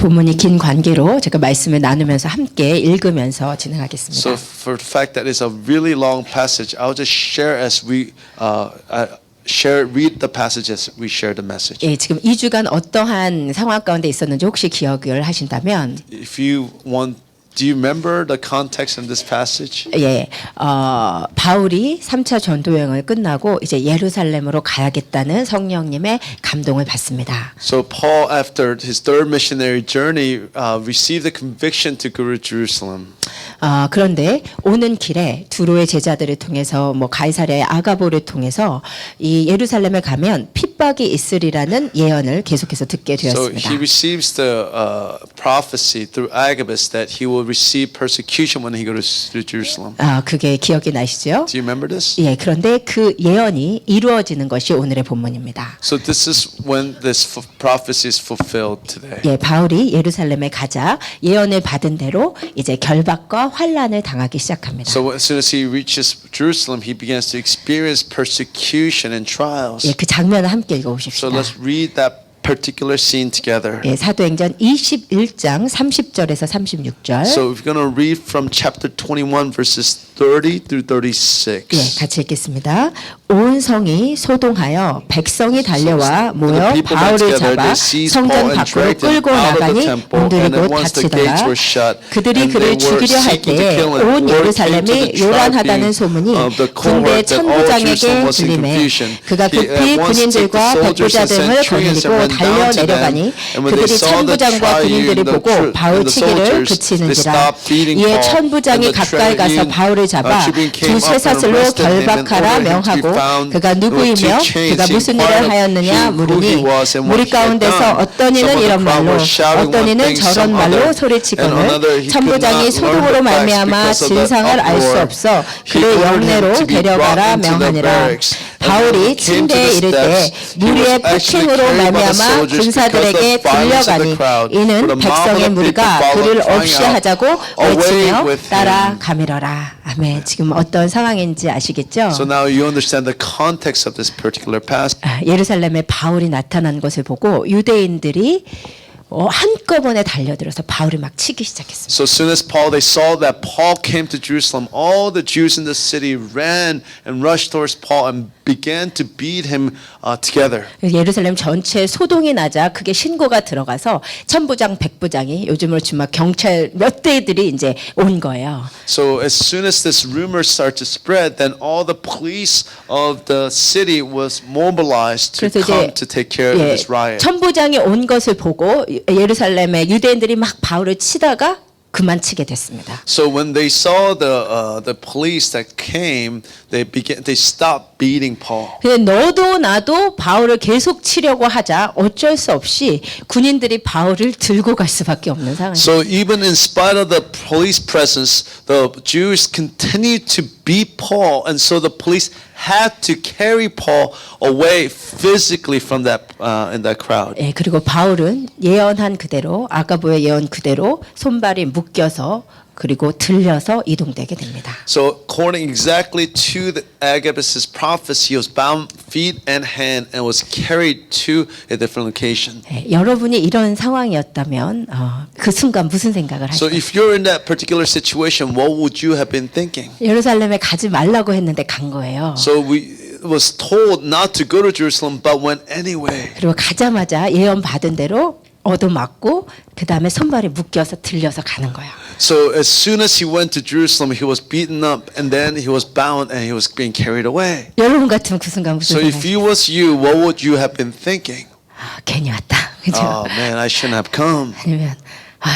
본문이 긴 관계로 제가 말씀을 나누면서 함께 읽으면서 진행하겠습니다. So for the fact that it's a really long passage, I'll just share as we read the passage as we share the message. 예, 지금 2주간 어떠한 상황 가운데 있었는지 혹시 기억을 하신다면 If you want, do you remember the context in this passage? 예, 바울이 3차 전도 여행을 끝나고 이제 예루살렘으로 가야겠다는 성령님의 감동을 받습니다. So Paul, after his third missionary journey, received the conviction to go to Jerusalem. 그런데 오는 길에 두로의 제자들을 통해서 뭐 가이사랴의 아가보를 통해서 이 예루살렘에 가면 핍박이 있으리라는 예언을 계속해서 듣게 So 되었습니다. he receives the prophecy through Agabus that he will receive persecution when he goes to Jerusalem. 그게 기억이 나시죠? Do you remember this? 예, 그런데 그 예언이 이루어지는 것이 오늘의 본문입니다. So this is when this prophecy is fulfilled today. 예, 바울이 예루살렘에 가자 예언을 받은 대로 이제 결박과 환란을 당하기 시작합니다. So as soon as he reaches Jerusalem, he begins to experience persecution and trials. 예, 그 장면을 함께 So 읽어보십시다. let's read that particular scene together. 예, 사도행전 21장 30절에서 36절. So we're going to read from chapter 21 verses 30 through 36. 예, 같이 읽겠습니다. 온 성이 소동하여 백성이 달려와 모여 바울을 잡아 성전 밖으로 끌고 나가니 문들이 곧 닫히더라. 그들이 그를 죽이려 할 때에 온 예루살렘이 요란하다는 소문이 군대 천부장에게 들리매 그가 급히 군인들과 백부자 등을 거느리고 달려 내려가니 그들이 천부장과 군인들이 보고 바울 치기를 그치는지라. 이에 천부장이 가까이 가서 바울을 잡아 두 쇠사슬로 결박하라 명하고 그가 누구이며 그가 무슨 일을 하였느냐 물으니 무리 가운데서 어떤 이는 이런 말로 어떤 이는 저런 말로 소리치거늘 천부장이 소동으로 말미암아 진상을 알 수 없어 그를 영내로 데려가라 명하니라. 바울이 침대에 이를 때 무리의 폭행으로 말미암아 군사들에게 들려가니 이는 백성의 무리가 그를 없이 하자고 외치며 따라가미러라. 아멘. 지금 어떤 상황인지 아시겠죠? So now you understand the context of this particular passage. 예루살렘에 바울이 나타난 것을 보고 유대인들이 한꺼번에 달려들어서 바울을 막 치기 시작했습니다. So as soon as they saw that Paul came to Jerusalem, all the Jews in the city ran and rushed towards Paul and began to beat him together. 예루살렘 전체에 소동이 나자 그게 신고가 들어가서 천부장, 백부장이 요즘으로 치면 경찰 몇 대들이 이제 온 거예요. So as soon as this rumor started to spread, then all the police of the city was mobilized to come to take care of this riot. 천부장이 온 것을 보고 예루살렘의 유대인들이 막 바울을 치다가 그만 치게 됐습니다. So when they saw the police that came, they stopped beating Paul. 근데 너도 나도 바울을 계속 치려고 하자 어쩔 수 없이 군인들이 바울을 들고 갈 수밖에 없는 상황이에요. So even in spite of the police presence, the Jews continued to beat Paul, and so the police had to carry Paul away physically from in that crowd. 예, 그리고 바울은 예언한 그대로 아가보의 예언 그대로 손발이 묶여서 그리고 들려서 이동되게 됩니다. So according exactly to the Agabus's prophecy, he was bound feet and hand and was carried to a different location. 예, 여러분이 이런 상황이었다면 그 순간 무슨 생각을 So 하실까요? if you're in that particular situation, what would you have been thinking? 예루살렘에 가지 말라고 했는데 간 거예요. So we was told not to go to Jerusalem, but went anyway. 그리고 가자마자 예언 받은 대로 얻어맞고 그 다음에 손발이 묶여서 들려서 가는 거야. So as soon as he went to Jerusalem, he was beaten up, and then he was bound, and he was being carried away. 여러분 같으면 그 순간 무슨 So if 생각이? you was you, what would you have been thinking? 괜히 왔다. 그죠? Oh man, I shouldn't have come. 아니면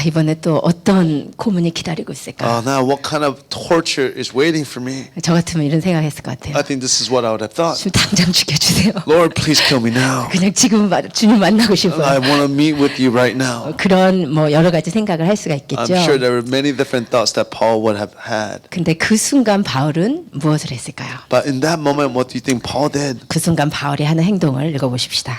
이번에 또 어떤 고문이 기다리고 있을까? Now what kind of torture is waiting for me? 저 같으면 이런 생각했을 것 같아요. I think this is what I would have thought. 지금 당장 죽여주세요. Lord, please kill me now. 그냥 지금 주님 만나고 I 싶어요. want to meet with you right now. 그런 뭐 여러 가지 생각을 할 수가 I'm 있겠죠. sure there were many different thoughts that Paul would have had. 근데 그 순간 바울은 무엇을 했을까요? But in that moment, what do you think Paul did? 그 순간 바울이 하는 행동을 읽어보십시다.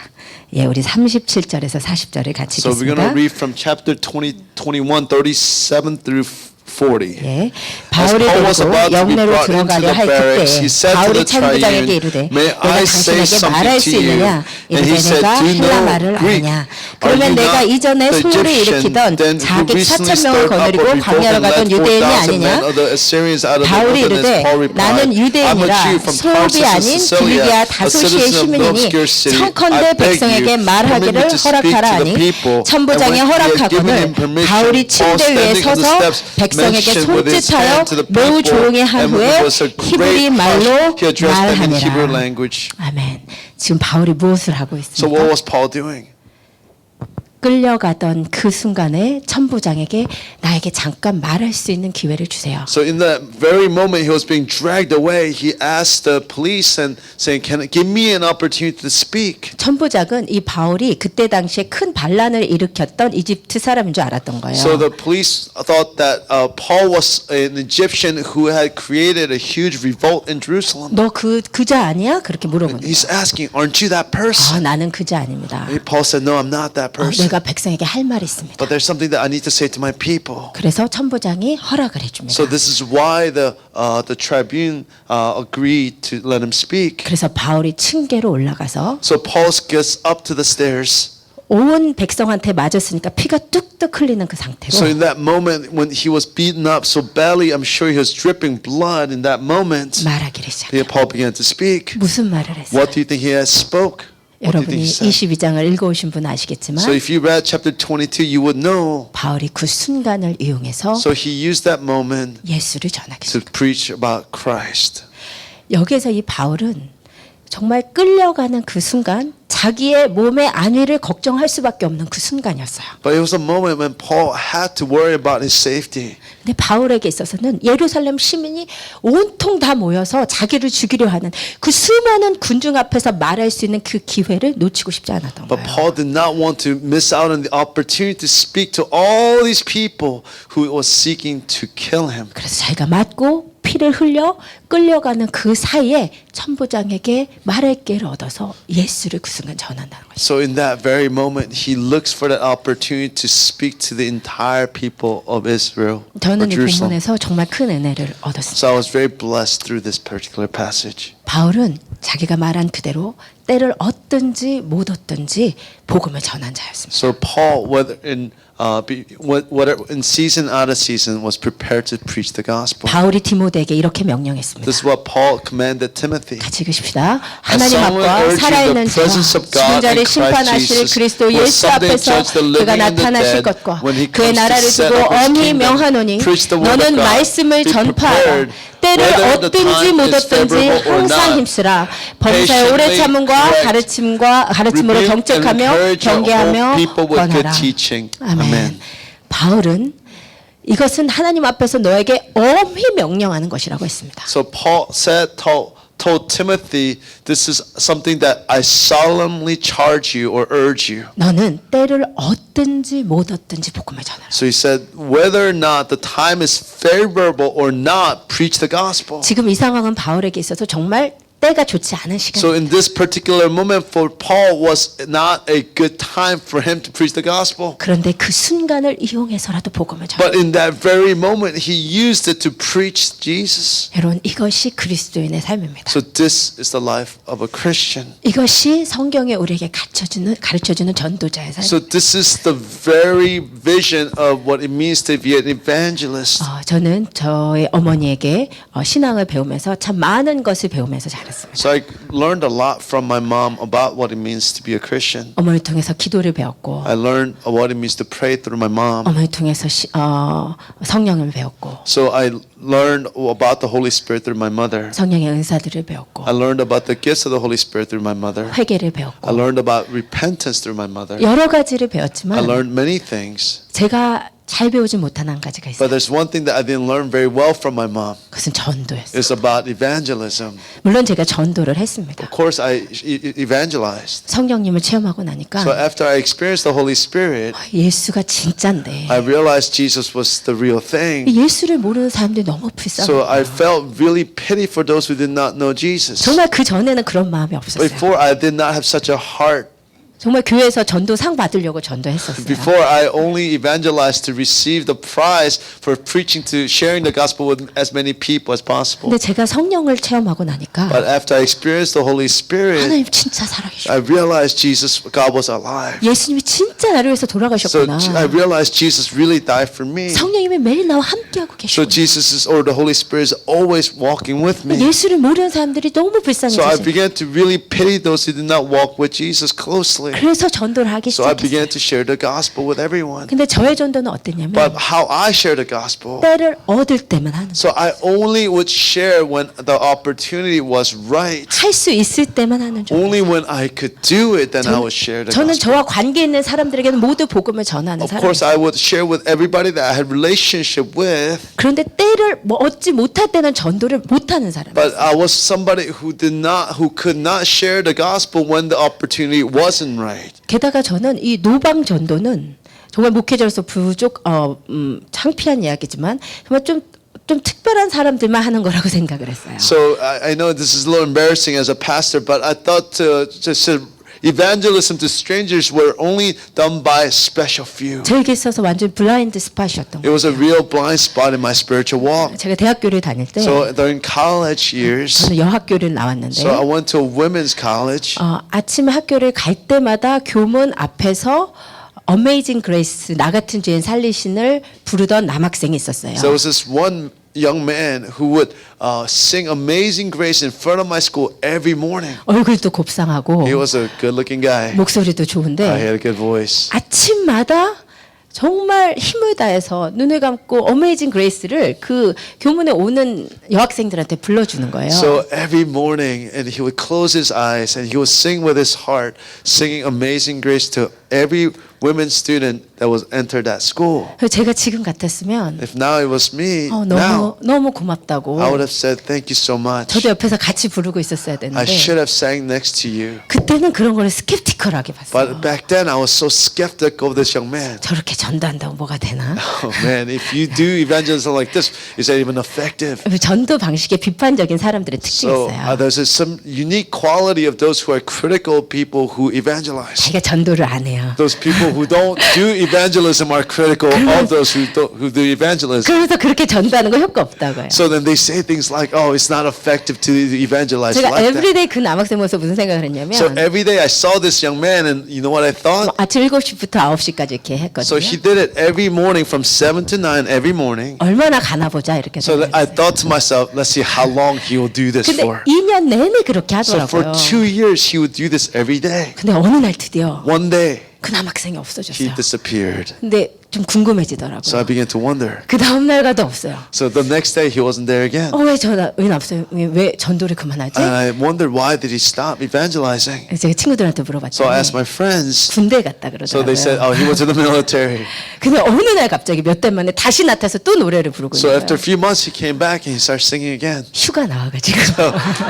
예, 우리 37절에서 40절을 같이 So we're going 읽겠습니다. to read from chapter 21, 37 through 40. 예, As 바울이 Paul was 데리고 about to be 영내로 brought into 들어가려 the 할 barracks, 그때 he said to 바울이 the 천부장에게 tribune, 이르되 "May 내가 I say 당신에게 말할 something 수 to you?" 있느냐 And 이르되 he said, 내가 "Do you 헬라 know 말을 Greek? 아느냐 Are 그러면 you 내가 not 이전에 the 소를 Egyptian 일으키던 then who 자객 recently 4,000명을 stirred up a 거느리고 revolt 광야로 and 가던 led 유대인이 4,000 아니냐 men of the Assyrians out of the 바울이 wilderness?" 이르되 Paul replied, 나는 "I'm a 유대인이라 Jew from 소읍이 Tarsus of 아닌 Cilicia, 빌리기아 a 다소시의 citizen of no 시민이니 obscure city. 청컨대 I beg 백성에게 you, permit me 말하기를 to speak 허락하라 to the 하니 people." 천부장이 And when he had given 허락하거늘 him permission, 바울이 Paul 침대 위에 standing on the 서서 steps 백성에게 mentioned with his 손짓하여 hand to the 매우 people, 조용히 한 and 후에 it was a 히브리 great 말로 hush. He addressed them in Hebrew 말하니라. language. 아멘. 지금 바울이 무엇을 하고 So what 있습니까? was Paul doing? 끌려가던 그 순간에 천부장에게 나에게 잠깐 말할 수 있는 기회를 주세요. So in that very moment he was being dragged away, he asked the police and saying, "Can it give me an opportunity to speak?" 천부장은 이 바울이 그때 당시에 큰 반란을 일으켰던 이집트 사람인 줄 알았던 거예요. So the police thought that Paul was an Egyptian who had created a huge revolt in Jerusalem. 너 그자 아니야? 그렇게 물어보는 거예요. He's asking, "Aren't you that person?" 나는 그자 아닙니다. And Paul said, "No, I'm not that person. 내가 백성에게 할 말이 있습니다. But there's something that I need to say to my people." 그래서 천부장이 허락을 해줍니다. So this is why the tribune agreed to let him speak. 그래서 바울이 층계로 올라가서 So Paul gets up to the stairs. 온 백성한테 맞았으니까 피가 뚝뚝 흘리는 그 상태로 So in that moment when he was beaten up so badly, I'm sure he was dripping blood in that moment. 말하기를 시작해요. Paul began to speak. 무슨 말을 했어요? What do you think he has spoke? What do you 여러분이 think he said? 22장을 읽어오신 분 아시겠지만 So if you read chapter 22, you would know. 바울이 그 순간을 이용해서 So he used that moment 예수를 to 전하겠습니다. preach about Christ. 여기에서 이 바울은 정말 끌려가는 그 순간 자기의 몸의 안위를 걱정할 수밖에 없는 그 순간이었어요. But it was a moment when Paul had to worry about his safety. 근데 바울에게 있어서는 예루살렘 시민이 온통 다 모여서 자기를 죽이려 하는 그 수많은 군중 앞에서 말할 수 있는 그 기회를 놓치고 싶지 않았던 But 거예요. Paul did not want to miss out on the opportunity to speak to all these people who was seeking to kill him. 그래서 자기가 맞고 피를 흘려 끌려가는 그 사이에 천부장에게 말할 기회를 얻어서 예수를 그 순간 전한다는 거죠. So in that very moment, he looks for that opportunity to speak to the entire people of Israel or 저는 이 Jerusalem. 본문에서 정말 큰 은혜를 얻었습니다. So I was very blessed through this particular passage. 바울은 자기가 말한 그대로 때를 얻든지 못 얻든지 복음을 전한 자였습니다. So Paul, whether in season out of season, was prepared to preach the gospel. 바울이 디모데에게 이렇게 명령했습니다. This is what Paul commanded Timothy. 같이 읽으십시다. 하나님 someone 앞과 urge you 살아있는 the 자와 presence of God 죽은 자를 and Christ 심판하실 Jesus, 그리스도 will 예수 someday 앞에서 judge the living 그가 and the 나타나실 dead 것과 when he 그의 comes to 나라를 set 두고 up his 엄히 kingdom. 명하노니 Preach the word 너는 of God. 말씀을 Be 전파하라. prepared. 때를 Whether the 얻든지 time 못 is 얻든지 favorable or 항상 not, 힘쓰라. 범사에 오래 patiently 참음과 correct, 가르침으로 rebuke and 경책하며 encourage your 경계하며 whole people with good 권하라. teaching. 아멘. Amen. 바울은 이것은 하나님 앞에서 너에게 엄히 명령하는 것이라고 했습니다. So Paul told Timothy, this is something that I solemnly charge you or urge you. 너는 때를 얻든지 못 얻든지 복음을 전하라. So he said, whether or not the time is favorable or not, preach the gospel. 지금 이 상황은 바울에게 있어서 정말 때가 좋지 않은 시간. So in this particular moment for Paul was not a good time for him to preach the gospel. 그런데 그 순간을 이용해서라도 복음을 전하. But in that very moment, he used it to preach Jesus. 여러분 이것이 그리스도인의 삶입니다. So this is the life of a Christian. 이것이 성경에 우리에게 가르쳐주는 전도자의 삶. So this is the very vision of what it means to be an evangelist. 저는 저의 어머니에게 신앙을 배우면서 참 많은 것을 배우면서 자랐습니다. So I learned a lot from my mom about what it means to be a Christian. 어머니를 통해서 기도를 배웠고, I learned what it means to pray through my mom. 어머니를 통해서 성령을 배웠고, So I learned about the Holy Spirit through my mother. 성령의 은사들을 배웠고, I learned about the gifts of the Holy Spirit through my mother. 회개를 I 배웠고, learned about repentance through my mother. 여러 가지를 I 배웠지만 learned many things. 제가 잘 배우지 못한 한 가지가 있어요. But there's one thing that I didn't learn very well from my mom. 그것은 전도였어요. It's about evangelism. 물론 제가 전도를 했습니다. Of course, I evangelized. 성령님을 체험하고 나니까 So after I experienced the Holy Spirit, 예수가 진짠데 I realized Jesus was the real thing. 예수를 모르는 사람들이 너무 So 불쌍해요. I felt really pity for those who did not know Jesus. 정말 그 전에는 그런 마음이 없었어요. Before, I did not have such a heart 정말 교회에서 전도상 받으려고 전도했었어요. Before I only evangelized to receive the prize for preaching to sharing the gospel with as many people as possible. 근데 제가 성령을 체험하고 나니까 But after I experienced the Holy Spirit, 하나님 진짜 살아계셔. I realized God was alive. 예수님이 진짜 나를 위해서 So 돌아가셨구나. I realized Jesus really died for me. 성령님이 매일 나와 함께하고 So 계시고. Jesus is, or the Holy Spirit is always walking with me. 예수를 모르는 사람들이 너무 So I 불쌍해지죠. began to really pity those who did not walk with Jesus closely. 그래서 전도를 하기 So I 시작했어요. began to share the gospel with everyone. 근데 저의 전도는 어땠냐면 But how I share the gospel, 때를 얻을 때만 하는 거예요. so I only would share when the opportunity was right. 할 수 있을 때만 하는 전도. Only when I could do it, then I would share the 저는 gospel. 저와 관계 있는 사람들에게는 모두 복음을 전하는 Of course, 사람. I would share with everybody that I had relationship with. 그런데 때를 얻지 못할 때는 전도를 못하는 사람. But I was somebody who could not share the gospel when the opportunity wasn't right. 게다가 저는 이 노방 전도는 정말 목회자로서 창피한 이야기지만 정말 좀 특별한 사람들만 하는 거라고 생각을 했어요. So I know this is a little embarrassing as a pastor, but I thought evangelism to strangers were only done by a special few. 저에게 있어서 완전 블라인드 스팟이었던 It was a real blind spot in my spiritual walk. 제가 대학교를 다닐 때 So during college years, 저는 여학교를 나왔는데 so I went to a women's college. 아침에 학교를 갈 때마다 교문 앞에서 어메이징 그레이스 나 같은 죄인 살리신을 부르던 남학생이 있었어요. So there was this one young man who would sing Amazing Grace in front of my school every morning. 얼굴도 곱상하고 He was a good-looking guy. 목소리도 He 좋은데 had a good voice. 아침마다 정말 힘을 다해서 눈을 감고 어메이징 그레이스를 그 교문에 오는 여학생들한테 불러주는 거예요. So every morning, and he would close his eyes and he would sing with his heart, singing Amazing Grace to every women student that was entered that school. 그래서 제가 지금 같았으면 If now it was me, 너무 고맙다고. I would have said thank you so much. 저도 옆에서 같이 부르고 있었어야 I 되는데 should have sang next to you. 그때는 그런 거를 스캡티컬하게 봤어요. But back then, I was so skeptical of this young man. 저렇게 전도한다고 뭐가 되나? Oh man, if you do evangelism like this, is that even effective? 전도 방식에 비판적인 사람들의 특징이 So 있어요. there's some unique quality of those who are critical people who evangelize. 자기가 전도를 안 해요. Those people who don't do evangelism are critical of those who do evangelism. 그래서 그렇게 전도하는 거 효과 없다고요. So then they say things like, "Oh, it's not effective to evangelize 제가 like that." 에브리데이 그 남학생 모습 무슨 생각을 했냐면 So every day I saw this young man, and you know what I thought? 아침 7시부터 9시까지 이렇게 So 했거든요. he did it every morning from 7 to 9 every morning. 얼마나 가나 보자 이렇게 So I 생각했어요. thought to myself, let's see how long he will do this 근데 for. 2년 내내 그렇게 So for 하더라고요. 2 years he would do this every day. 근데 어느 날 드디어 One day 그 남학생이 he 없어졌어요. disappeared. 근데 좀 So 궁금해지더라고요. I began to wonder. 그 다음 날 가도 없어요. So the next day he wasn't there again. 왜 없어요? 왜 전도를 그만하지? And I wondered why did he stop evangelizing? 제가 친구들한테 So I 물어봤더니 asked my friends. 군대 갔다 So they said, 그러더라고요. oh, he went to the military. 근데 어느 날 갑자기 몇 달 만에 다시 나타나서 또 노래를 부르고 So 있는 after a 거예요. few months he came back and he started singing again. 휴가 나와가지고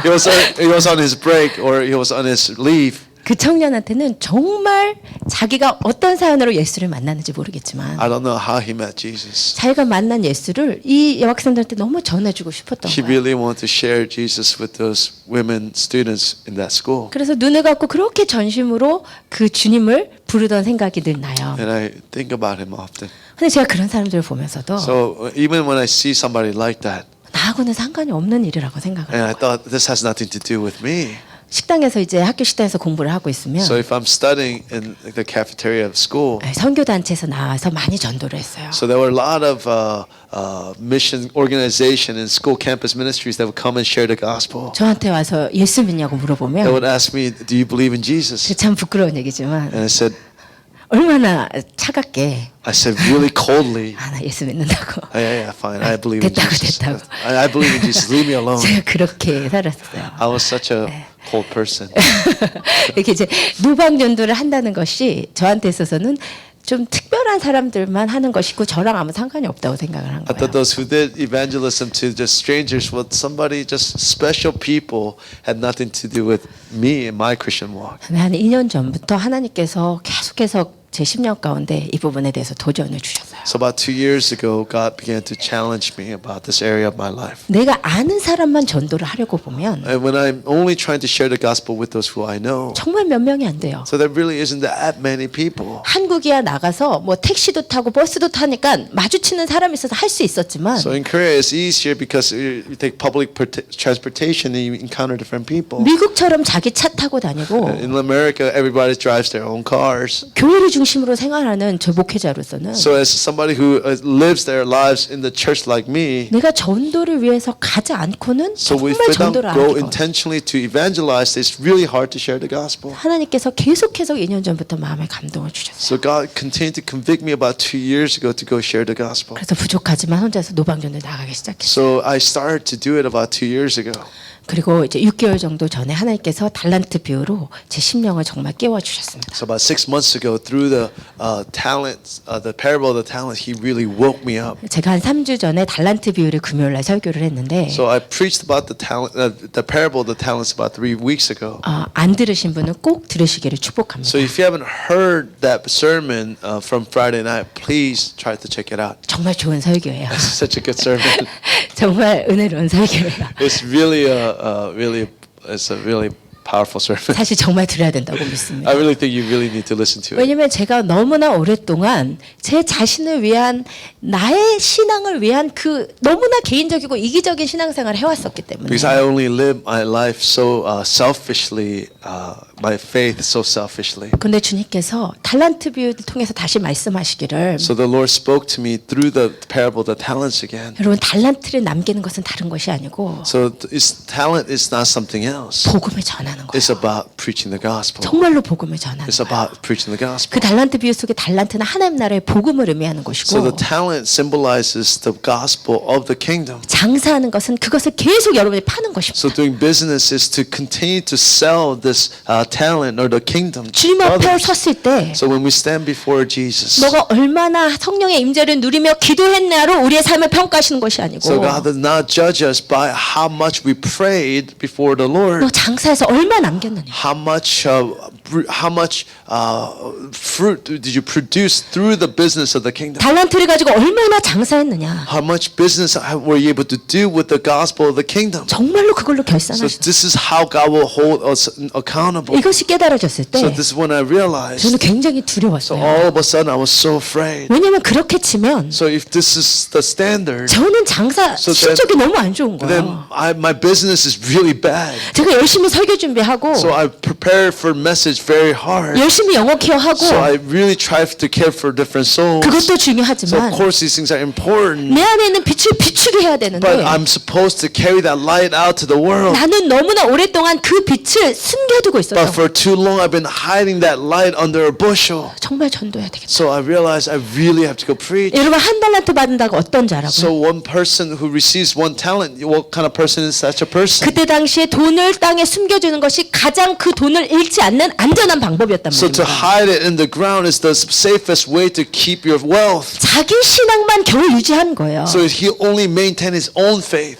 He was on his break or he was on his leave. 그 청년한테는 정말 자기가 어떤 사연으로 예수를 만났는지 모르겠지만 I don't know how he met Jesus. 자기가 만난 예수를 이 여학생들한테 너무 전해주고 싶었던 He 거예요. really wanted to share Jesus with those women students in that school. 그래서 눈을 감고 그렇게 전심으로 그 주님을 부르던 생각이 늘 나요. And I think about him often. 근데 제가 그런 사람들을 보면서도 So even when I see somebody like that, 나하고는 상관이 없는 일이라고 생각을 and I 해요. thought this has nothing to do with me. 식당에서 이제 학교 식당에서 공부를 하고 있으면 So if I'm studying in the cafeteria of school, 선교단체에서 나와서 많이 전도를 했어요. so there were a lot of mission organization and school campus ministries that would come and share the gospel. 저한테 와서 예수 믿냐고 They 물어보면 would ask me, "Do you believe in Jesus?" 참 부끄러운 얘기지만 And I said, 얼마나 차갑게 really coldly, 나 예수 믿는다고. yeah, fine, I believe in 됐다고, Jesus. 됐다고. I believe in Jesus. Leave me alone. 제가 그렇게 살았어요. I was such a cold person. 이렇게 이제 노방 전도를 한다는 것이 저한테 있어서는 좀 특별한 사람들만 하는 것이고 저랑 아무 상관이 없다고 생각을 한 I thought 거예요. those who did evangelism to just strangers, well, somebody, just special people, had nothing to do with me and my Christian walk. 한 2년 전부터 하나님께서 계속해서 제 10년 가운데 이 부분에 대해서 도전을 주셨어요. So about 2 years ago, God began to challenge me about this area of my life. 내가 아는 사람만 전도를 하려고 보면 And when I'm only trying to share the gospel with those who I know, 정말 몇 명이 안 돼요. so there really isn't that many people. 한국이야 나가서 뭐 택시도 타고 버스도 타니까 마주치는 사람이 있어서 할 수 있었지만 So in Korea, it's easier because you take public transportation and you encounter different people. 미국처럼 자기 차 타고 다니고 In America, everybody drives their own cars. 교회를 중심으로 생활하는 저 목회자로서는 So as somebody who lives their lives in the church like me, 내가 전도를 위해서 가지 않고는 so if 정말 we don't 전도를 안 go 하고 intentionally to evangelize, it's really hard to share the gospel. 하나님께서 계속해서 2년 전부터 마음에 감동을 주셨어요. So God continued to convict me about 2 years ago to go share the gospel. 그래서 부족하지만 혼자서 노방전을 나가기 시작했어요. So I started to do it about 2 years ago. 그리고 이제 6개월 정도 전에 하나님께서 달란트 비유로 제 심령을 정말 깨워 주셨습니다. So about 6 months ago, through the talents, the parable of the talents, He really woke me up. 제가 한 3주 전에 달란트 비유를 금요일 날 설교를 했는데 So I preached about the parable of the talents about 3 weeks ago. 안 들으신 분은 꼭 들으시기를 축복합니다. So if you haven't heard that sermon from Friday night, please try to check it out. 정말 좋은 설교예요. It's such a good sermon. 정말 은혜로운 설교예요. It's really it's a really powerful sermon. 사실 정말 들어야 된다고 믿습니다. I really think you really need to listen to it. 왜냐면 제가 너무나 오랫동안 제 자신을 위한 나의 신앙을 위한 그 너무나 개인적이고 이기적인 신앙생활을 해왔었기 때문에 Because I only live my life so selfishly, my faith so selfishly. 근데 주님께서 달란트 비유를 통해서 다시 말씀하시기를 So the Lord spoke to me through the parable of the talents again. 여러분 달란트를 남기는 것은 다른 것이 아니고 So talent is not something else. 복음을 전하는 거예요. It's about preaching the gospel. 정말로 복음을 전하는 It's 거예요. about preaching the gospel. 그 달란트 비유 속에 달란트는 하나님 나라의 복음을 의미하는 So 것이고 the talent symbolizes the gospel of the kingdom. 장사하는 것은 그것을 계속 여러분이 파는 것입니다. So doing business is to continue to sell this talent or the kingdom. 주님 to 앞에 others. 섰을 때 So when we stand before Jesus, 너가 얼마나 성령의 임재를 누리며 기도했냐로 우리의 삶을 평가하시는 것이 아니고 so God does not judge us by how much we prayed before the 너 Lord, 장사에서 얼마 남겼느냐. how much fruit did you produce through the business of the kingdom? 달란트를 가지고 얼마나 장사했느냐. How much business were you able to do with the gospel of the kingdom? 정말로 그걸로 So 결산하셨어요. this is how God will hold us accountable. 이것이 깨달아졌을 때 So this is when I realized. 저는 굉장히 So 두려웠어요. all of a sudden I was so afraid. 왜냐면 그렇게 치면 So if this is the standard, 저는 장사 So then- 실적이 너무 안 좋은 then 거예요. my business is really bad. 제가 열심히 설교 준비하고 So I prepared for message very hard. 열심히 영어 케어하고 So I really tried to care for different souls. 그것도 So 중요하지만 of course these things are important. 내 안에 있는 빛을 비추게 해야 되는데 But I'm supposed to carry that light out to the world. 나는 너무나 오랫동안 그 빛을 숨겨두고 But 있었어. for too long I've been hiding that light under a bushel. 정말 전도해야 되겠다. So I realized I really have to go preach. 여러분 한 달란트 받는다고 어떤 자라고? So one person who receives one talent, what kind of person is such a person? 그때 당시에 돈을 땅에 숨겨주는 것이 가장 그 돈을 잃지 않는 안전한 방법이었단 So to 말입니다. hide it in the ground is the safest way to keep your wealth. 자기 신앙만 겨우 유지한 거예요. So he only maintained his own faith.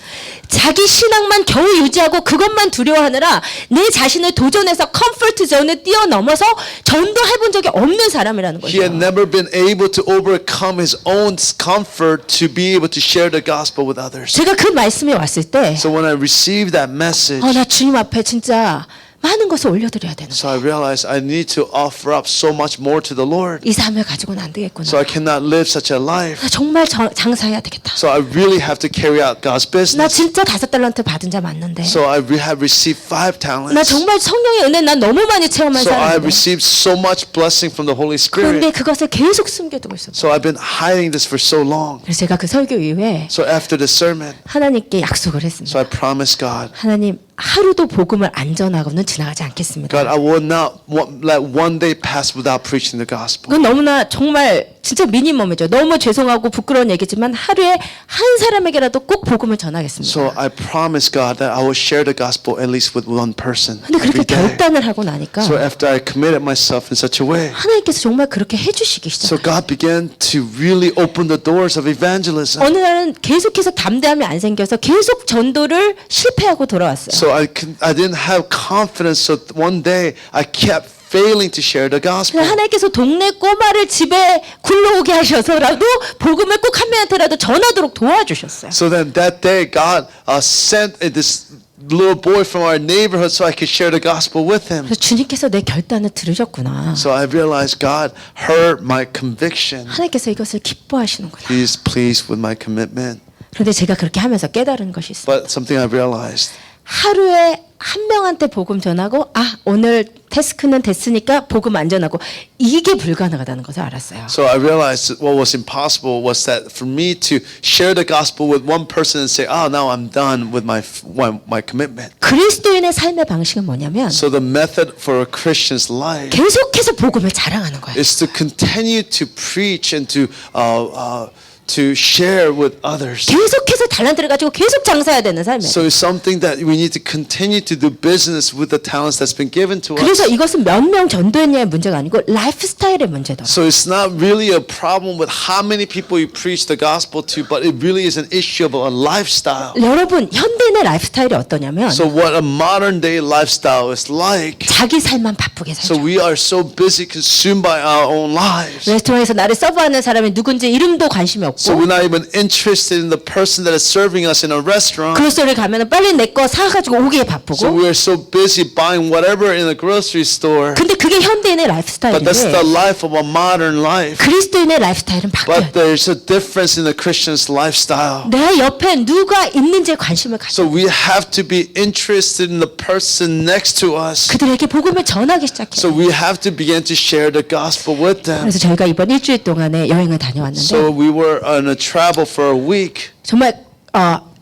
자기 신앙만 겨우 유지하고 그것만 두려워하느라 내 자신을 도전해서 컴포트 존을 뛰어넘어서 전도해본 적이 없는 사람이라는 He had 거죠. never been able to overcome his own comfort to be able to share the gospel with others. 제가 그 말씀이 왔을 때 So when I received that message, 나 주님 앞에 진짜 많은 것을 올려드려야 되는 so I realized I need to offer up so much more to the Lord. 이 삶을 가지고는 안 되겠구나. So I cannot live such a life. 나 정말 장사해야 되겠다. So I really have to carry out God's 나 business. 진짜 5달란트 받은 자 맞는데 So I have received 5 나 talents. 정말 성령의 은혜 난 너무 많이 체험한 So I have 사람인데 received so much blessing from the Holy 그런데 Spirit. 그것을 계속 숨겨두고 있었어. So I've been hiding this for so long. 그래서 제가 그 설교 이후에 So after the sermon, 하나님께 약속을 했습니다. so I promised God, 하나님 하루도 복음을 안 전하고는 지나가지 않겠습니다. God, I will not let one day pass without preaching the gospel. 그건 너무나 정말 진짜 미니멈이죠. 너무 죄송하고 부끄러운 얘기지만 하루에 한 사람에게라도 꼭 복음을 전하겠습니다. So I promised God that I will share the gospel at least with one person 근데 그렇게 every day. 결단을 하고 나니까 So after I committed myself in such a way, 하나님께서 정말 그렇게 해주시기 so 시작해요. God began to really open the doors of evangelism. 어느 날은 계속해서 담대함이 안 생겨서 계속 전도를 실패하고 돌아왔어요. So I didn't have confidence. So one day I kept failing to share the gospel. 하나님께서 동네 꼬마를 집에 굴러오게 하셔서라도 복음을 꼭 한 명한테라도 전하도록 도와주셨어요. So then that day, God sent this little boy from our neighborhood so I could share the gospel with him. 그래서 주님께서 내 결단을 들으셨구나. So I realized God heard my conviction. 하나님께서 이것을 기뻐하시는구나. He is pleased with my commitment. 그런데 제가 그렇게 하면서 깨달은 것이 있어요. But something I realized. 하루에 한 명한테 복음 전하고 오늘 태스크는 됐으니까 복음 안 전하고 이게 불가능하다는 것을 알았어요. So I realized that what was impossible was that for me to share the gospel with one person and say, now I'm done with my commitment. 그리스도인의 삶의 방식은 뭐냐면 So the method for a Christian's life 계속해서 복음을 자랑하는 거예요. is to continue to preach and to share with others. 계속해서 달란트를 가지고 계속 장사해야 되는 삶이에요. So it's something that we need to continue to do business with the talents that's been given to 그래서 us. 이것은 몇 명 전도했냐의 문제가 아니고 라이프 스타일의 문제다. So it's not really a problem with how many people you preach the gospel to, but it really is an issue of a lifestyle. 여러분 현대인의 라이프 스타일이 어떠냐면 So what a modern day lifestyle is like. 자기 삶만 바쁘게 So 살죠. we are so busy consumed by our own lives. 레스토랑에서 나를 서브하는 사람이 누군지 이름도 관심이 없고 So we're not even interested in the person that is serving us in a restaurant. 그로스토리를 가면은 빨리 내 거 사가지고 오기에 So 바쁘고. we are so busy buying whatever in the grocery store. 근데 그게 현대인의 라이프 But that's the 스타일인데 life of a modern life. 그리스도인의 라이프 스타일은 바뀌어요. But there's a difference in the Christian's lifestyle. 내 옆에 누가 있는지에 관심을 가져. So we have to be interested in the person next to us. 그들에게 복음을 전하기 So 시작해요. we have to begin to share the gospel with them. 그래서 저희가 이번 일주일 동안에 여행을 다녀왔는데 So we were on a travel for a week. 정말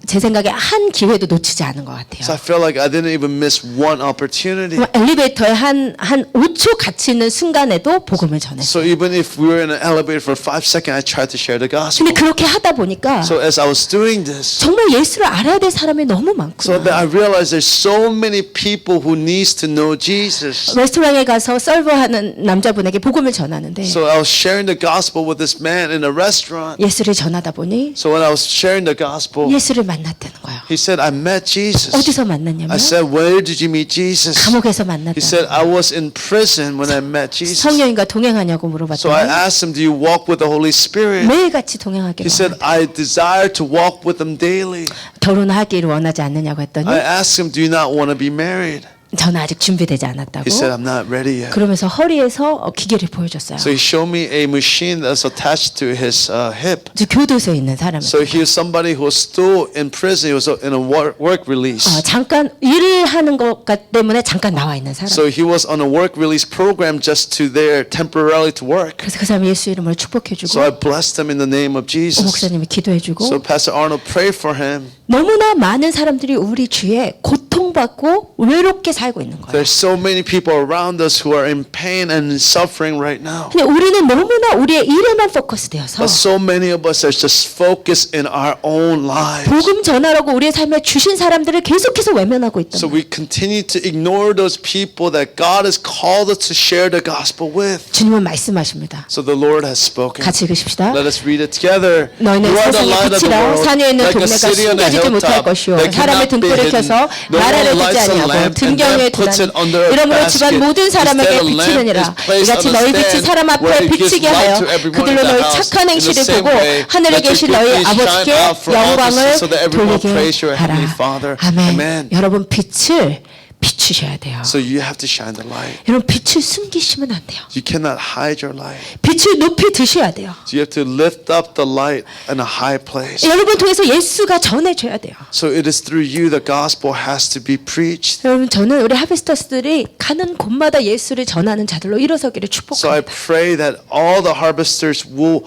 제 생각에 한 기회도 놓치지 않은 것 So I 같아요. felt like I didn't even miss one opportunity. 정말 엘리베이터에 한 5초 같이 있는 순간에도 복음을 전했어요. So even if we were in an elevator for 5 seconds, I tried to share the gospel. 근데 그렇게 하다 보니까 So as I was doing this, 정말 예수를 알아야 될 사람이 너무 so that 많구나. I realized there's so many people who needs to know Jesus. 레스토랑에 가서 서버하는 남자분에게 복음을 전하는데 So I was sharing the gospel with this man in a restaurant. 예수를 전하다 보니 So when I was sharing the gospel, 예수를 만났다는 거예요. he said, I met Jesus. 어디서 만났냐면 I said, where did you meet Jesus? 감옥에서 He 만났다. said, I was in prison when I met Jesus. 성령님과 동행하냐고 So I 물어봤더니 asked him, do you walk with the Holy Spirit? 매일같이 동행하기로 He said, 합니다. I desire to walk with him daily. 결혼하기를 원하지 않느냐고 했더니 I asked him, do you not want to be married? 저는 아직 준비되지 않았다고. He said, I'm not ready yet. 그러면서 허리에서 기계를 보여줬어요. So he showed me a machine that's attached to his hip. 저 교도소에 있는 사람을. So he was somebody who was still in prison. He was in a work release. 잠깐 일을 하는 것 때문에 잠깐 나와 있는 사람. So he was on a work release program just to there temporarily to work. 그래서 그 사람 예수 이름으로 So 축복해주고 I blessed him in the name of Jesus. 목사님이 기도해주고 So Pastor Arnold prayed for him. 너무나 많은 사람들이 우리 주위에 고통받고 외롭게 살고 있는 거예요. There's so many people around us who are in pain and suffering right now. 근데 우리는 너무나 우리의 일에만 포커스되어서 But so many of us are just focused in our own lives. 복음 전하라고 우리의 삶에 주신 사람들을 계속해서 외면하고 있던 So 거예요. we continue to ignore those people that God has called us to share the gospel with. 주님은 말씀하십니다. So the Lord has spoken. 같이 읽으십시다. Let us read it together. 너희는 You are the 세상의 light of the 빛이라 world, 산에 있는 like a 동네가 city on a 숨겨지지 못할 hilltop 것이요 that 사람의 cannot be 등불을 hidden. 켜서 No 나라를 one 두지 lights a 아니하고 lamp and 등경에 then puts it 두나니 under a 이러므로 집안 basket. 모든 사람에게 Instead, a lamp 비추느니라 is placed 이같이 on a 너희 빛이 stand 사람 where 앞에 it gives 비치게 light 하여 to everyone 그들로 in the 너희 house. 착한 In the 행실을 same 보고 way, 하늘에 let your 계신 good 너희 deeds shine 아버지께 out for all to 영광을 see, so that everyone will 돌리게 praise your 하라. heavenly Father. 아멘. Amen. 여러분 빛을 비추셔야 돼요. So you have to shine the light. 여러분 빛을 숨기시면 안 돼요. You cannot hide your light. 빛을 높이 드셔야 돼요. So you have to lift up the light in a high place. 여러분 통해서 예수가 전해줘야 돼요. So it is through you the gospel has to be preached. 여러분 저는 우리 하베스터스들이 가는 곳마다 예수를 전하는 자들로 일어서기를 So I 축복합니다. pray that all the harvesters will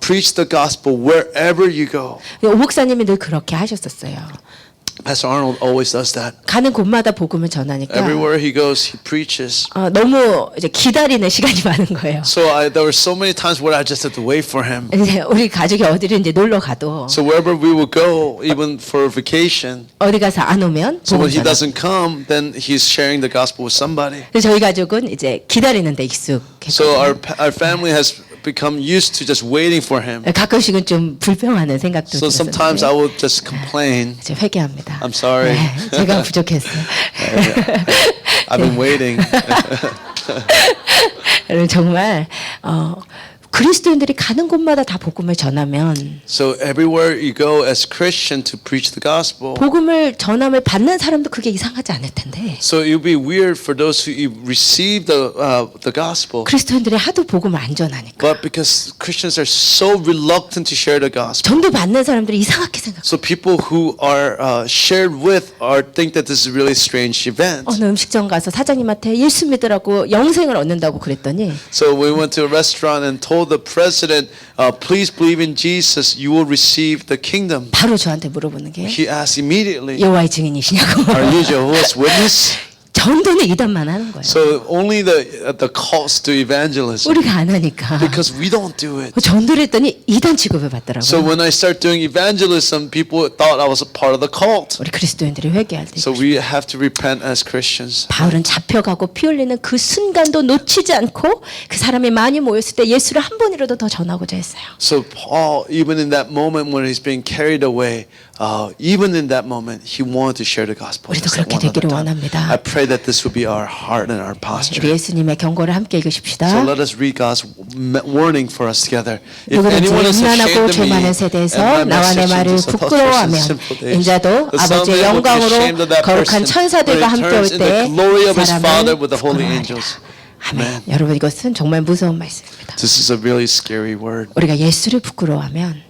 preach the gospel wherever you go. 오 목사님이 늘 그렇게 하셨었어요. Pastor Arnold always does that. 가는 곳마다 복음을 전하니까 Everywhere he goes, he preaches. 너무 이제 기다리는 시간이 많은 거예요. So there were so many times where I just had to wait for him. 이제 우리 가족이 어디를 이제 놀러 가도 So wherever we would go, even for vacation, 어디 가서 안 오면 so 복음 when he 전하. doesn't come, then he's sharing the gospel with somebody. 그래서 저희 가족은 이제 기다리는 데 So 익숙했거든요. our family has become used to just waiting for him. 가끔씩은 좀 불평하는 생각도 So sometimes I 들었는데 will just complain. 이제 회개합니다. I'm sorry. 네, 제가 부족했어요. I've been waiting. 정말 그리스도인들이 가는 곳마다 다 복음을 전하면 So everywhere you go as Christian to preach the gospel. 복음을 전함을 받는 사람도 그게 이상하지 않을 텐데 So it would be weird for those who receive the gospel. 그리스도인들이 하도 복음을 안 전하니까 But because Christians are so reluctant to share the gospel. 전도 받는 사람들이 이상하게 생각해요. So people who are shared with think that this is a really strange event. 어느 음식점 가서 사장님한테 예수 믿으라고 영생을 얻는다고 그랬더니 So we went to a restaurant and told the president, please believe in Jesus, you will receive the kingdom. 바로 저한테 물어보는 게 He asked immediately, 여호와의 증인이시냐고. are you Jehovah's Witness? 전도는 이단만 하는 거예요. So only the calls to evangelism. 우리가 안 하니까. Because we don't do it. 전도를 했더니 이단 취급을 받더라고요. So when I started doing evangelism, people thought I was a part of the cult. 우리 그리스도인들이 회개할 때 So we have to repent as Christians. 바울은 잡혀가고 피 흘리는 그 순간도 놓치지 않고 그 사람이 많이 모였을 때 예수를 한 번이라도 더 전하고자 했어요. So Paul, even in that moment when he's being carried away, even in that moment, he wanted to share the gospel. 우리도 just that 그렇게 one other 되기를 time. 원합니다. I pray that this will be our heart and our 우리 posture. 예수님의 경고를 함께 So 읽으십시다. let us read God's warning for us together. If 누구든지 anyone is 음란하고 ashamed of 죄 me 많은 and 세대에서 my 나와 내 message 말을 into such 부끄러워하면 sinful days, 인자도 the Son of 아버지의 Man will be 영광으로 ashamed of that 거룩한 person 천사들과 when he 함께 올 turns in the 때 glory of his Father 사람을 with the holy 부끄러워하리라. angels. 아멘. 여러분 이것은 정말 무서운 말씀입니다. This is a really scary word. 우리가 예수를 부끄러워하면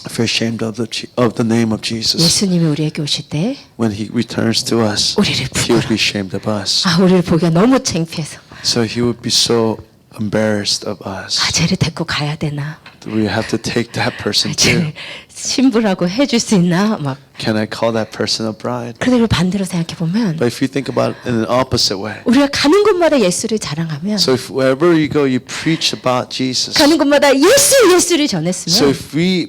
If we're ashamed of the name of Jesus, 예수님이 우리에게 오실 때 when he returns to us, 우리를 he will be ashamed of us. 우리를 보기가 너무 창피해서 So he would be so embarrassed of us. 쟤를 데리고 가야 되나? We have to take that person too. 쟤를 신부라고 해줄 수 있나? 막 Can I call that person a bride? 그런데 이걸 반대로 생각해 보면 But if you think about it in an opposite way, 우리가 가는 곳마다 예수를 자랑하면 so if wherever you go, you preach about Jesus. 가는 곳마다 예수를 So 전했으면 if we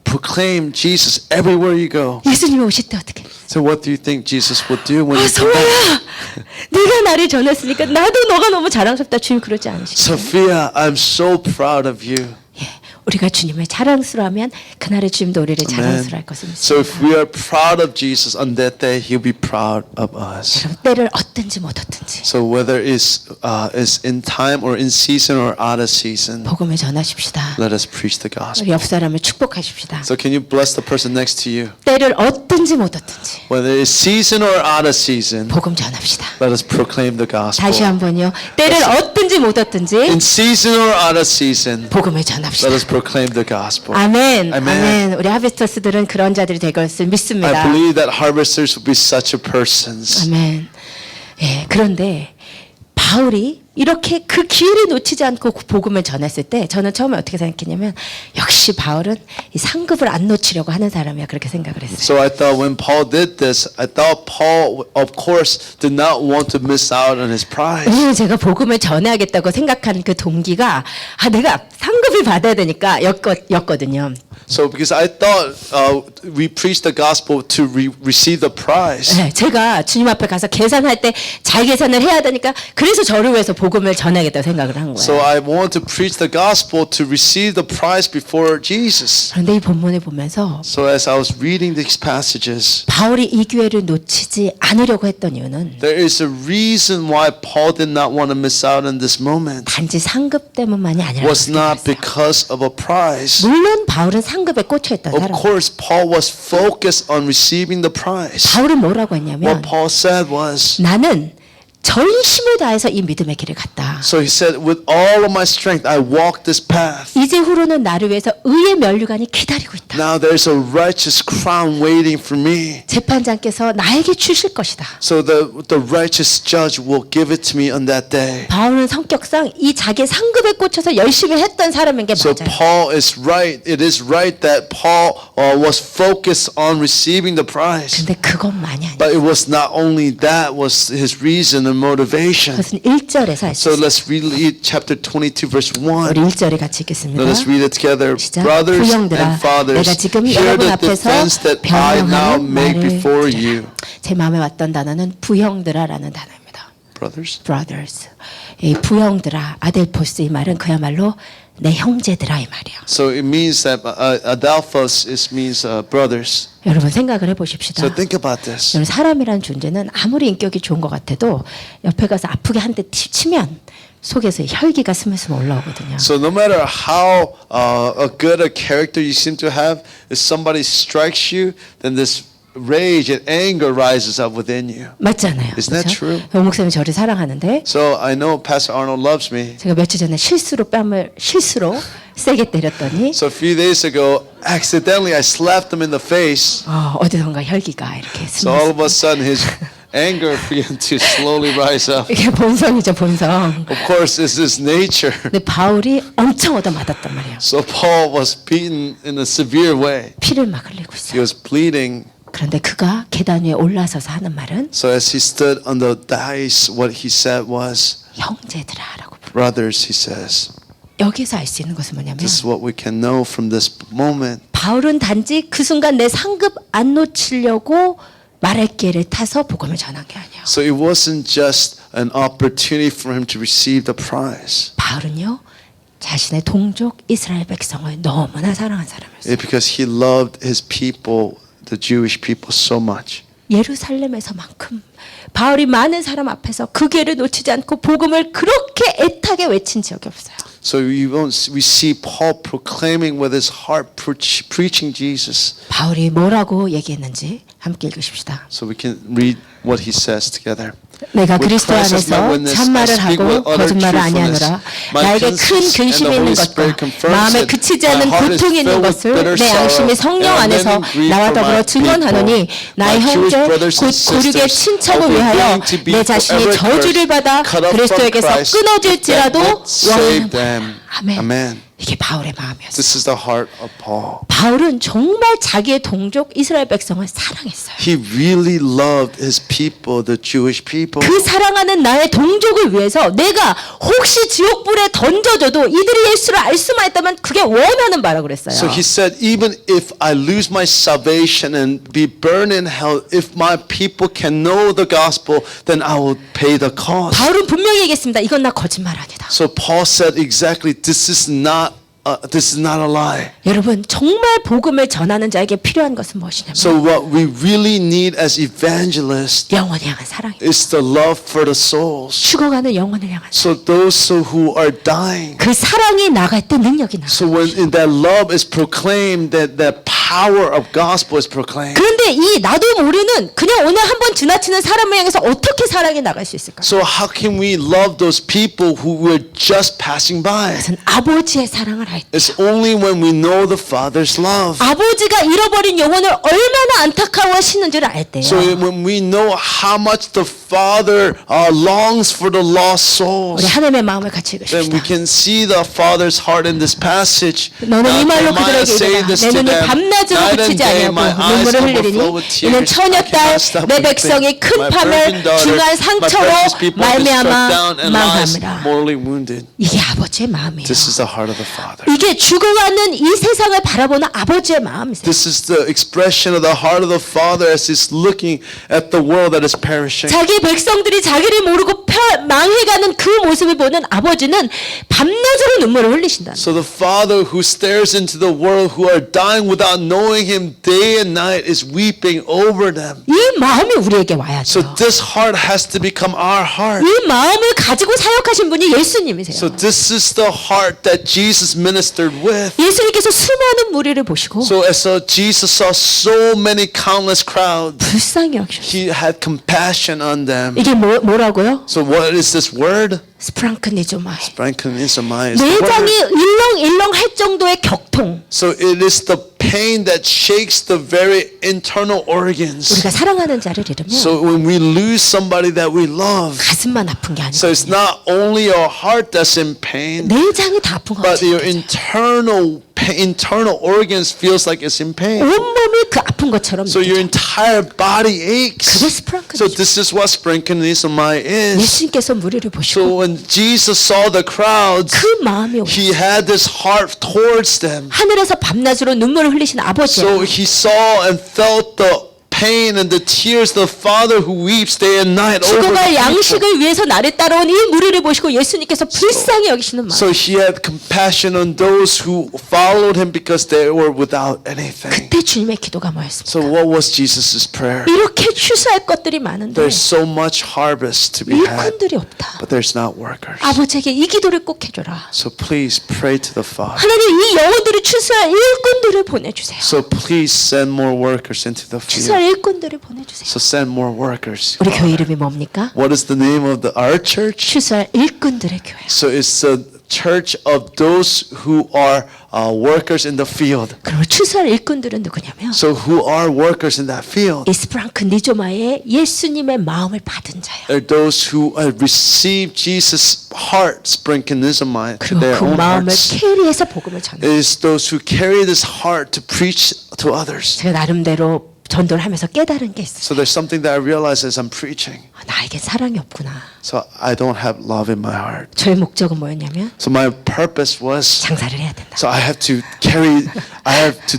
proclaim Jesus everywhere you go, 예수님이 오실 때 어떻게? so what do you think Jesus will do when he comes back? 소아야, 네가 나를 전했으니까 나도 너가 너무 자랑스럽다. 주님 그러지 않으시죠? Sophia, I'm so proud of you. 예, 우리가 주님을 자랑스러워하면 그날의 주님도 우리를 자랑스러워할 것을 So 믿습니다. if we are proud of Jesus on that day, He'll be proud of us. 여러분 때를 얻든지 못 얻든지 So whether it's in time or in season or out of season, 복음을 전하십시다. let us preach the gospel. 우리 옆 사람을 축복하십시다. So can you bless the person next to you? 때를 얻든지 못 얻든지 Whether it's season or out of season, 복음 전합시다. let us proclaim the gospel. 다시 한번요. 때를 얻든지 못 얻든지 In season or out of season, 복음을 전합시다. let us proclaim the gospel. 아멘. Amen. 아멘. 우리 하비스터스들은 그런 자들이 될 것을 I 믿습니다. believe that harvesters will be such a persons. 아멘. 예, 그런데 바울이 이렇게 그 기회를 놓치지 않고 복음을 전했을 때 저는 처음에 어떻게 생각했냐면 역시 바울은 이 상급을 안 놓치려고 하는 사람이야 그렇게 생각을 했어요. So I thought when Paul did this, I thought Paul, of course, did not want to miss out on his prize. 왜냐면 제가 복음을 전해야겠다고 생각한 그 동기가 내가 상급을 받아야 되니까 였거든요. So because I thought we preached the gospel to receive the prize. 네, 제가 주님 앞에 가서 계산할 때 잘 계산을 해야 되니까 그래서 저를 위해서 복음을 전하겠다고 생각을 한 So 거예요. I want to preach the gospel to receive the prize before Jesus. 그런데 이 본문을 보면서 So as I was reading these passages, 바울이 이 기회를 놓치지 않으려고 했던 이유는 there is a reason why Paul did not want to miss out on this moment. 단지 상급 때문만이 아니라 Was not because of a prize. 물론 바울은 상급에 꽂혀있던 Of 사람. course, Paul was focused on receiving the prize. 바울은 뭐라고 What 했냐면 Paul said was, 나는 전심을 다해서 이 믿음의 길을 갔다. so he said, with all of my strength, I walked this path. 이제 후로는 나를 위해서 의의 면류관이 기다리고 있다. Now there's a righteous crown waiting for me. 재판장께서 나에게 주실 것이다. So the righteous judge will give it to me on that day. 바울은 성격상 이 자기 상급에 꽂혀서 열심히 했던 사람인 게 So 맞아요. Paul is right. It is right that Paul was focused on receiving the prize. 근데 그것만이 아니야. But it was not only that was his reason and motivation. 그것은 1절에서 할 수 So 있어요. let's read chapter 22 verse 1. 우리 1절에 같이 읽겠습니다. Let us read it together. 시작. Brothers 부형들아, and fathers, 내가 지금 hear 여러분 the 앞에서 defense that I now 변명하는 make 말을 before 들으라. you. 제 마음에 왔던 단어는 부형들아라는 단어입니다. Brothers? brothers. 이 부형들아, 아델포스 이 말은 그야말로 내 형제들아 이 말이야. So it means that Adelphos means brothers. 여러분 생각을 해보십시다. So think about this. 여러분 사람이란 존재는 아무리 인격이 좋은 것 같아도 옆에 가서 아프게 한 대 치면 속에서 혈기가 스물스물 올라오거든요. So no matter how good a character you seem to have, if somebody strikes you, then this rage and anger rises up within you. 맞잖아요. Isn't that true? 오 목사님 저를 사랑하는데 So I know Pastor Arnold loves me. 제가 며칠 전에 실수로 세게 때렸더니 So a few days ago, accidentally I slapped him in the face. 어디선가 혈기가 이렇게 So all of 스물스물. a sudden his anger began to slowly rise up. 이게 본성이죠, 본성. Of course, it's his nature. 근데 바울이 엄청 얻어맞았단 말이에요. So Paul was beaten in a severe way. 피를 막 흘리고 He 있어요. was bleeding. 그런데 그가 계단 위에 올라서서 하는 말은 So as he stood on the dais, what he said was, 형제들아라고 불러요. brothers, he says, 여기서 알 수 있는 것은 뭐냐면 this is what we can know from this moment. 바울은 단지 그 순간 내 상급 안 놓치려고 말할 길을 타서 복음을 전한 게 아니에요. So it wasn't just an opportunity for him to receive the prize. 바울은요 자신의 동족 이스라엘 백성을 너무나 사랑한 사람이었어요. Because he loved his people, the Jewish people, so much. 예루살렘에서만큼 바울이 많은 사람 앞에서 그 기회를 놓치지 않고 복음을 그렇게 애타게 외친 적이 없어요. So we see Paul proclaiming with his heart, preaching Jesus. 바울이 뭐라고 얘기했는지 함께 읽으십시다. So we can read what he says together. 내가 그리스도 안에서 참말을 하고 거짓말을 아니하노라. 나에게 큰 근심이 있는 것과 마음에 그치지 않는 고통이 있는 것을 내 양심이 성령 안에서 나와 더불어 증언하노니 나의 형제 곧 고륙의 친척을 위하여 내 자신이 저주를 받아 그리스도에게서 끊어질지라도 원하노라. 아멘. 이게 바울의 마음이었어요. This is the heart of Paul. 바울은 정말 자기의 동족 이스라엘 백성을 사랑했어요. He really loved his people, the Jewish people. 그 사랑하는 나의 동족을 위해서 내가 혹시 지옥불에 던져져도 이들이 예수를 알 수만 있다면 그게 원하는 바라고 그랬어요. So he said, even if I lose my salvation and be burned in hell, if my people can know the gospel, then I will pay the cost. 바울은 분명히 얘기했습니다. 이건 나 거짓말 아니다. So Paul said exactly, this is not a lie. 여러분 정말 복음을 전하는 자에게 필요한 것은 무엇이냐면 So what we really need as evangelists 영혼을 향한 사랑이에요. is the love for the souls. 죽어가는 영혼을 향한 사랑. So those who are dying. 그 사랑이 나갈 때 능력이 나. So when that love is proclaimed, that the power of gospel is proclaimed. 그런데 이 나도 모르는 그냥 오늘 한번 지나치는 사람을 향해서 어떻게 사랑이 나갈 수 있을까? So how can we love those people who were just passing by? 그것은 아버지의 사랑을 할 때. It's only when we know the Father's love. 아버지가 잃어버린 영혼을 얼마나 안타까워하시는지를 알 때요. So when we know how much the Father longs for the lost souls, 우리 하나님의 마음을 같이 then we 읽으십시다. can see the Father's heart in this passage. 너는 이 말로 Nehemiah 그들에게 saying 이르라. this 내 to 눈이 them, 밤낮으로 night and 그치지 day 아니하고 my eyes 눈물을 흘리리니 overflow with 이는 tears. I 처녀딸 cannot stop 내 weeping. 백성이 큰 My 파멸 virgin daughter, 중한 my 상처로 precious people have been struck 말미암아 down and lies 망함이라. mortally wounded. 이게 아버지의 마음이에요. This is the heart of the Father. 이게 죽어가는 이 세상을 바라보는 아버지의 마음이세요. This is the expression of the heart of the Father as He's looking at the world that is perishing. 자기 백성들이 자기를 모르고 망해가는 그 모습을 보는 아버지는 밤낮으로 눈물을 흘리신다. So the Father who stares into the world who are dying without knowing Him day and night is weeping over them. 이 마음이 우리에게 와야죠. So this heart has to become our heart. 이 마음을 가지고 사역하신 분이 예수님이세요. So this is the heart that Jesus ministered with. 예수님께서 수많은 무리를 보시고 So as Jesus saw so many countless crowds, 불쌍히 여기셨어요. He had compassion on them. 이게 뭐라고요? So what is this word? 스프랑크니조마이. Frankinizomai is the 내장이 word. 일렁일렁할 정도의 격통. So it is the pain that shakes the very internal organs. 우리가 사랑하는 자를 잃으면 So when we lose somebody that we love, 가슴만 아픈 게 so it's 아니거든요. not only your heart that's in pain, 내장이 다 아픈 것 but your 같아요. internal organs feels like it's in pain. 온몸이 그 아픈 것처럼 So your 느껴져요. entire body 그게 aches. 스프랑크니죠. So this is what sprinklenisomai is. 예수님께서 무리를 So 보시고 when Jesus saw the crowds, 그 마음이 오셨어요. He had this heart towards them. 하늘에서 밤낮으로 눈물을 흘리신 아버지. So He saw and felt the pain and the tears, the father who weeps day and night over the 죽어갈 people. 양식을 위해서 나를 따라온 이 무리를 보시고 예수님께서 불쌍히 여기시는 마음. So he had compassion on those who followed him because they were without anything. 그때 주님의 기도가 뭐였습니까? So what was Jesus' prayer? 이렇게 추수할 것들이 많은데 There's so much harvest to be had, 일꾼들이 없다. but there's not workers. 아버지에게 이 기도를 꼭 해줘라. So please pray to the Father. 하나님 이 영혼들을 추수할 일꾼들을 보내주세요. So please send more workers into the 추수할 field. 일꾼들을 보내주세요. So send more workers. 우리 교회 이름이 뭡니까? What is the name of our church? 추수할 일꾼들의 교회. So it's the church of those who are workers in the field. 그리고 추수할 일꾼들은 누구냐면 So who are workers in that field? 이스프랑크 니조마의 예수님의 마음을 받은 자예요. Are those who receive Jesus' heart sprinkling to 그리고 their 그 own 마음을 hearts. 캐리해서 복음을 전해. It is those who carry this heart to preach to others. 제가 나름대로 전도를 하면서 깨달은 게 있어요. So there's something that I realize as I'm preaching. 나에게 사랑이 없구나. So I don't have love in my heart. 저의 목적은 뭐였냐면 So my purpose was, 장사를 해야 된다. so I have to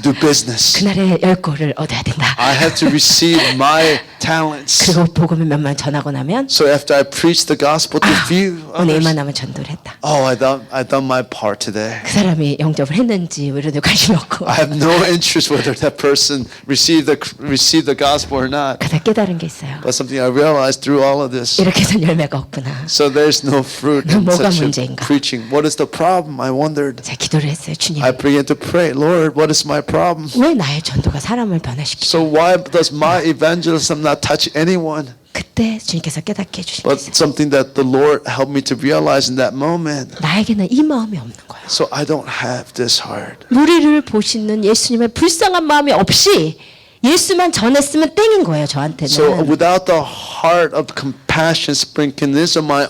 do business. 그날의 열고를 얻어야 된다. I have to receive my talents. 그리고 복음을 몇만 전하고 나면 So after I preach the gospel to few 오늘 others, 이만하면 전도를 했다. oh, I done my part today. 그 사람이 영접을 했는지 뭐 이런 데 관심이 없고 I have no interest whether that person received the gospel or not. 그다 깨달은 게 있어요. But something I realized through all of this. 이렇게 해서 열매가 없구나. So there's no fruit in 뭐가 such a 문제인가? preaching. What is the problem? I wondered. 제가 기도를 했어요. 주님, I began to pray, Lord, what is my problem? 왜 나의 전도가 사람을 변화시키죠? So why does my evangelism not touch anyone? 그때 주님께서 깨닫게 해주신 게 But 있어요. something that the Lord helped me to realize in that moment. 나에게는 이 마음이 없는 거예요. So I don't have this heart. 무리를 보시는 예수님의 불쌍한 마음이 없이 예수만 전했으면 땡인 거예요. 저한테는. So without the heart of compassion, sprinkling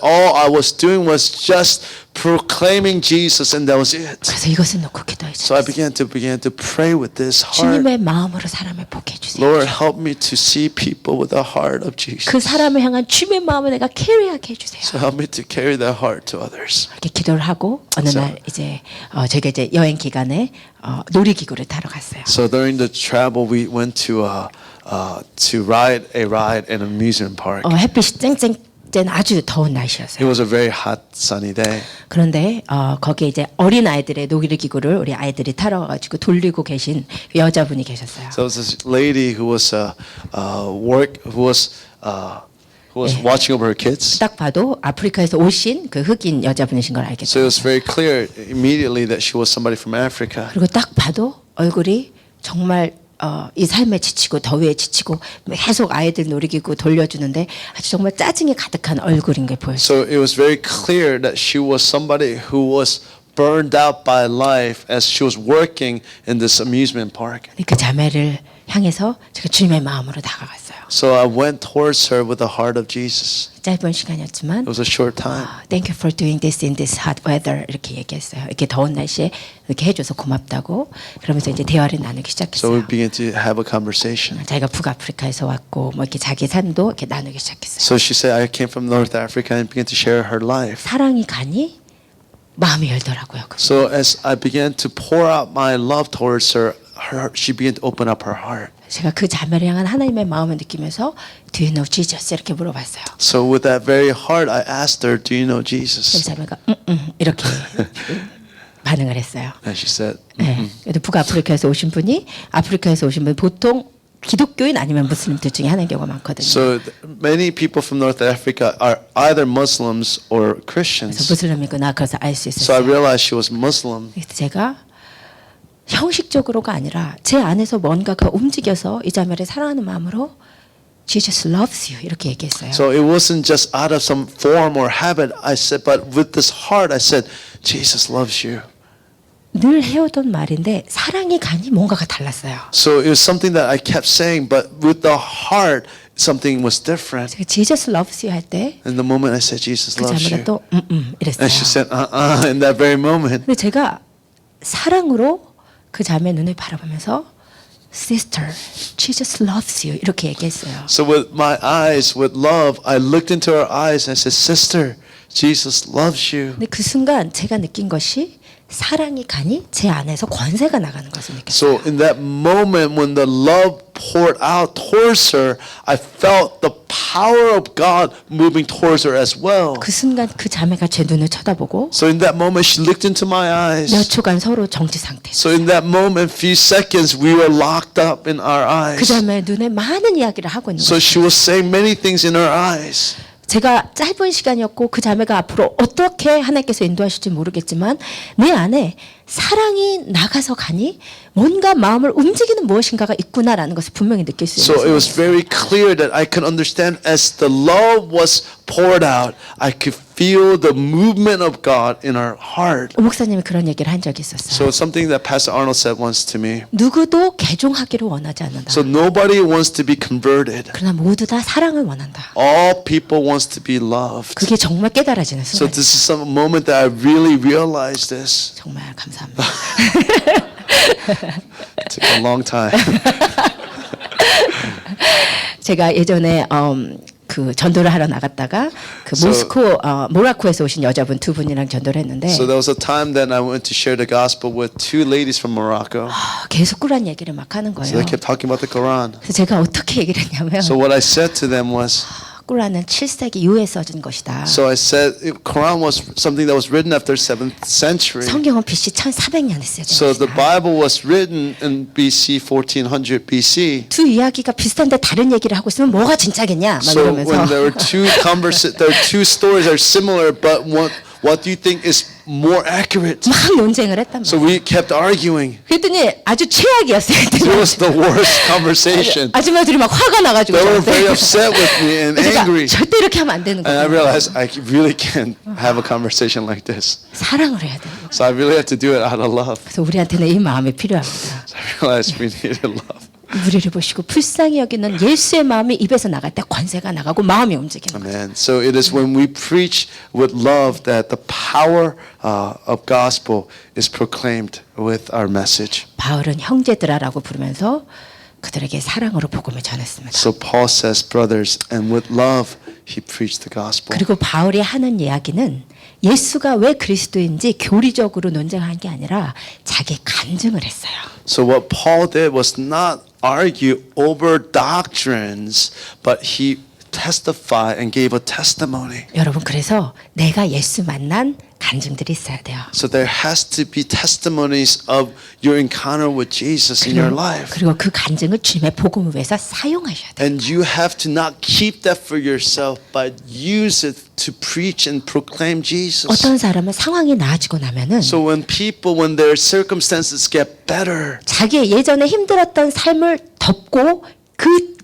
all I was doing was just proclaiming Jesus, and that was it. 그래서 이것을 놓고 So I 기도했어요. began to pray with this heart. 주님의 마음으로 사람을 보게 해주세요. Lord, help me to see people with the heart of Jesus. 그 사람을 향한 주님의 마음을 내가 캐리하게 해주세요. So help me to carry that heart to others. 이렇게 기도를 하고 어느 날 이제 제가 이제 여행 기간에 놀이기구를 타러 갔어요. So during the travel, we went to ride an amusement park. 햇빛이 쨍쨍 쨍 아주 더운 It 날씨였어요. was a very hot, sunny day. 그런데 거기에 이제 어린 아이들의 놀이기구를 우리 아이들이 타러 가지고 돌리고 계신 여자분이 계셨어요. So it was this lady who was watching over her kids. 딱 봐도 아프리카에서 오신 그 흑인 여자분이신 걸 So it 알겠어요. was very clear immediately that she was somebody from Africa. 그리고 딱 봐도 얼굴이 정말 이 삶에 지치고 더위에 지치고 계속 아이들 놀이기구 돌려주는데 아주 정말 짜증이 가득한 얼굴인 게 보였어요. So it was very clear that she was somebody who was burned out by life as she was working in this amusement park. 그 자매를 향해서 제가 주님의 마음으로 다가갔어요. So I went towards her with the heart of Jesus. 짧은 시간이었지만 It was a short time. Thank you for doing this in this hot weather 이렇게 얘기했어요. 이렇게 더운 날씨에 이렇게 해줘서 고맙다고. 그러면서 이제 대화를 나누기 So 시작했어요. we began to have a conversation. 자기가 북아프리카에서 왔고 뭐 이렇게 자기 삶도 이렇게 나누기 시작했어요. So she said, I came from North Africa, and began to share her life. 사랑이 가니 마음이 열더라고요. So as I began to pour out my love towards her, she began to open up her heart. 제가 그 자매를 향한 하나님의 마음을 느끼면서 Do you know Jesus? 이렇게 물어봤어요. So with that very heart, I asked her, do you know 그 Jesus? 자매가 이렇게 반응을 했어요. And she said, 네. 그래도 북아프리카에서 오신 분이 아프리카에서 오신 분 보통 기독교인 아니면 무슬림 둘 중에 하나인 경우가 많거든요. so many people from North Africa are either Muslims or 그래서 Christians. 무슬림이구나 그래서 알 수 So I 있었어요. realized she was Muslim. 그래서 제가 형식적으로가 아니라 제 안에서 뭔가가 움직여서 이 자매를 사랑하는 마음으로 Jesus loves you 이렇게 얘기했어요. So it wasn't just out of some form or habit. I said, but with this heart, I said, Jesus loves you. 늘 해오던 말인데 사랑이 가니 뭔가가 달랐어요. So it was something that I kept saying, but with the heart, something was different. 제가 Jesus loves you 할 때 그 And the moment I said, Jesus loves 자매가 you, 또 이랬어요. and she said, in that very moment. 근데 제가 사랑으로 그 자매 눈을 바라보면서 Sister, Jesus loves you 이렇게 얘기했어요. So with my eyes, with love, I looked into her eyes and I said, Sister, Jesus loves you. 근데 그 순간 제가 느낀 것이 사랑이 가니 제 안에서 권세가 나가는 것을 느꼈어요. So in that moment when the love poured out towards her, I felt the power of God moving towards her as well. 그 순간 그 자매가 제 눈을 쳐다보고 So in that moment, she looked into my 몇 eyes. 초간 서로 정지 상태. So in that moment, few seconds, we were locked up in our 그 eyes. 자매 눈에 많은 이야기를 하고 있는 So 거예요. she was saying many things in her eyes. 제가 짧은 시간이었고 그 자매가 앞으로 어떻게 하나님께서 인도하실지 모르겠지만 내 안에 사랑이 나가서 가니 뭔가 마음을 움직이는 무엇인가가 있구나라는 것을 분명히 느낄 수 So it 있어요. was very clear that I could understand as the love was poured out, I could feel the movement of God in our heart. 오 목사님이 그런 얘기를 한 적이 있었어요. So it's something that Pastor Arnold said once to me. 누구도 개종하기를 원하지 않는다. So nobody wants to be converted. 그러나 모두 다 사랑을 원한다. All people wants to be loved. 그게 정말 깨달아지는 So 순간. this is some moment that I really realized this. 정말 감사합니다. It took a long time. 제가 예전에 그 전도를 하러 나갔다가 그 So- 모로코에서 오신 여자분 두 분이랑 전도를 했는데 So there was a time that I went to share the gospel with two ladies from Morocco. 계속 꾸란 얘기를 막 하는 So 거예요. they kept talking about the Quran. 그래서 제가 어떻게 얘기를 했냐면 So what I said to them was, 꾸란은 7세기 이후에 써진 것이다. so I said, Quran was something that was written after 7th century. 성경은 BC 1400년에 쓰여진 So the 것이다. Bible was written in BC 1400 BC. 두 이야기가 비슷한데 다른 얘기를 하고 있으면 뭐가 진짜겠냐? 막 So when 이러면서 there were there are two stories that are similar, but what do you think is more accurate? 막 논쟁을 했단 So 말이에요. we kept arguing. 그랬더니 아주 최악이었어요. It was the worst conversation. 아줌마들이 막 화가 나가지고 They were 저한테. very upset with me and 그러니까 angry. 절대 이렇게 하면 안 되는 And I 거예요. realized I really can't have a conversation like this. 사랑을 해야 돼요. So I really had to do it out of love. 그래서 우리한테는 이 마음이 필요합니다. So I realized we needed love. 우리를 보시고 불쌍히 여기는 예수의 마음이 입에서 나갈 때 권세가 나가고 마음이 움직이는 거예요. Amen. So it is when we preach with love that the power of gospel is proclaimed with our message. 바울은 형제들아라고 부르면서 그들에게 사랑으로 복음을 전했습니다. So Paul says, brothers, and with love he preached the gospel. 그리고 바울이 하는 이야기는 예수가 왜 그리스도인지 교리적으로 논쟁한 게 아니라 자기 간증을 했어요. So what Paul did was not argue over doctrines, but he testified and gave a testimony. 여러분 그래서 내가 예수 만난 간증들이 있어야 돼요. So there has to be testimonies of your encounter with Jesus in your life. 그리고 그 간증을 주님의 복음을 위해서 사용하셔야 돼요. And you have to not keep that for yourself, but use it to preach and proclaim Jesus. 어떤 사람은 상황이 나아지고 나면은 So when their circumstances get better, 자기의 예전에 힘들었던 삶을 덮고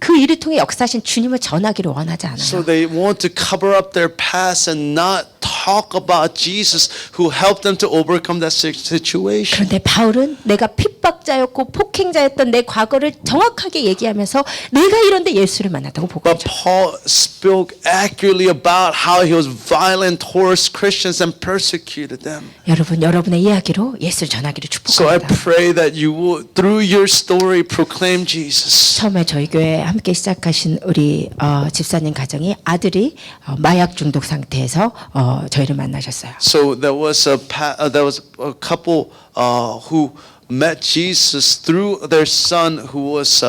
그 일을 통해 역사하신 주님을 전하기를 원하지 so 않아요. they want to cover up their past and not talk about Jesus who helped them to overcome that situation. 그런데 바울은 내가 핍박자였고 폭행자였던 내 과거를 정확하게 얘기하면서 내가 이런데 예수를 만났다고 But 복음을 Paul spoke accurately about how he was violent towards Christians and persecuted them. 여러분 여러분의 이야기로 예수를 전하기를 So I 축복합니다. pray that you will, through your story, proclaim Jesus. 처음에 저희 교회 함께 시작하신 우리 집사님 가정이 아들이 마약 중독 상태에서 저희를 만나셨어요. So there was a couple who met Jesus through their son who was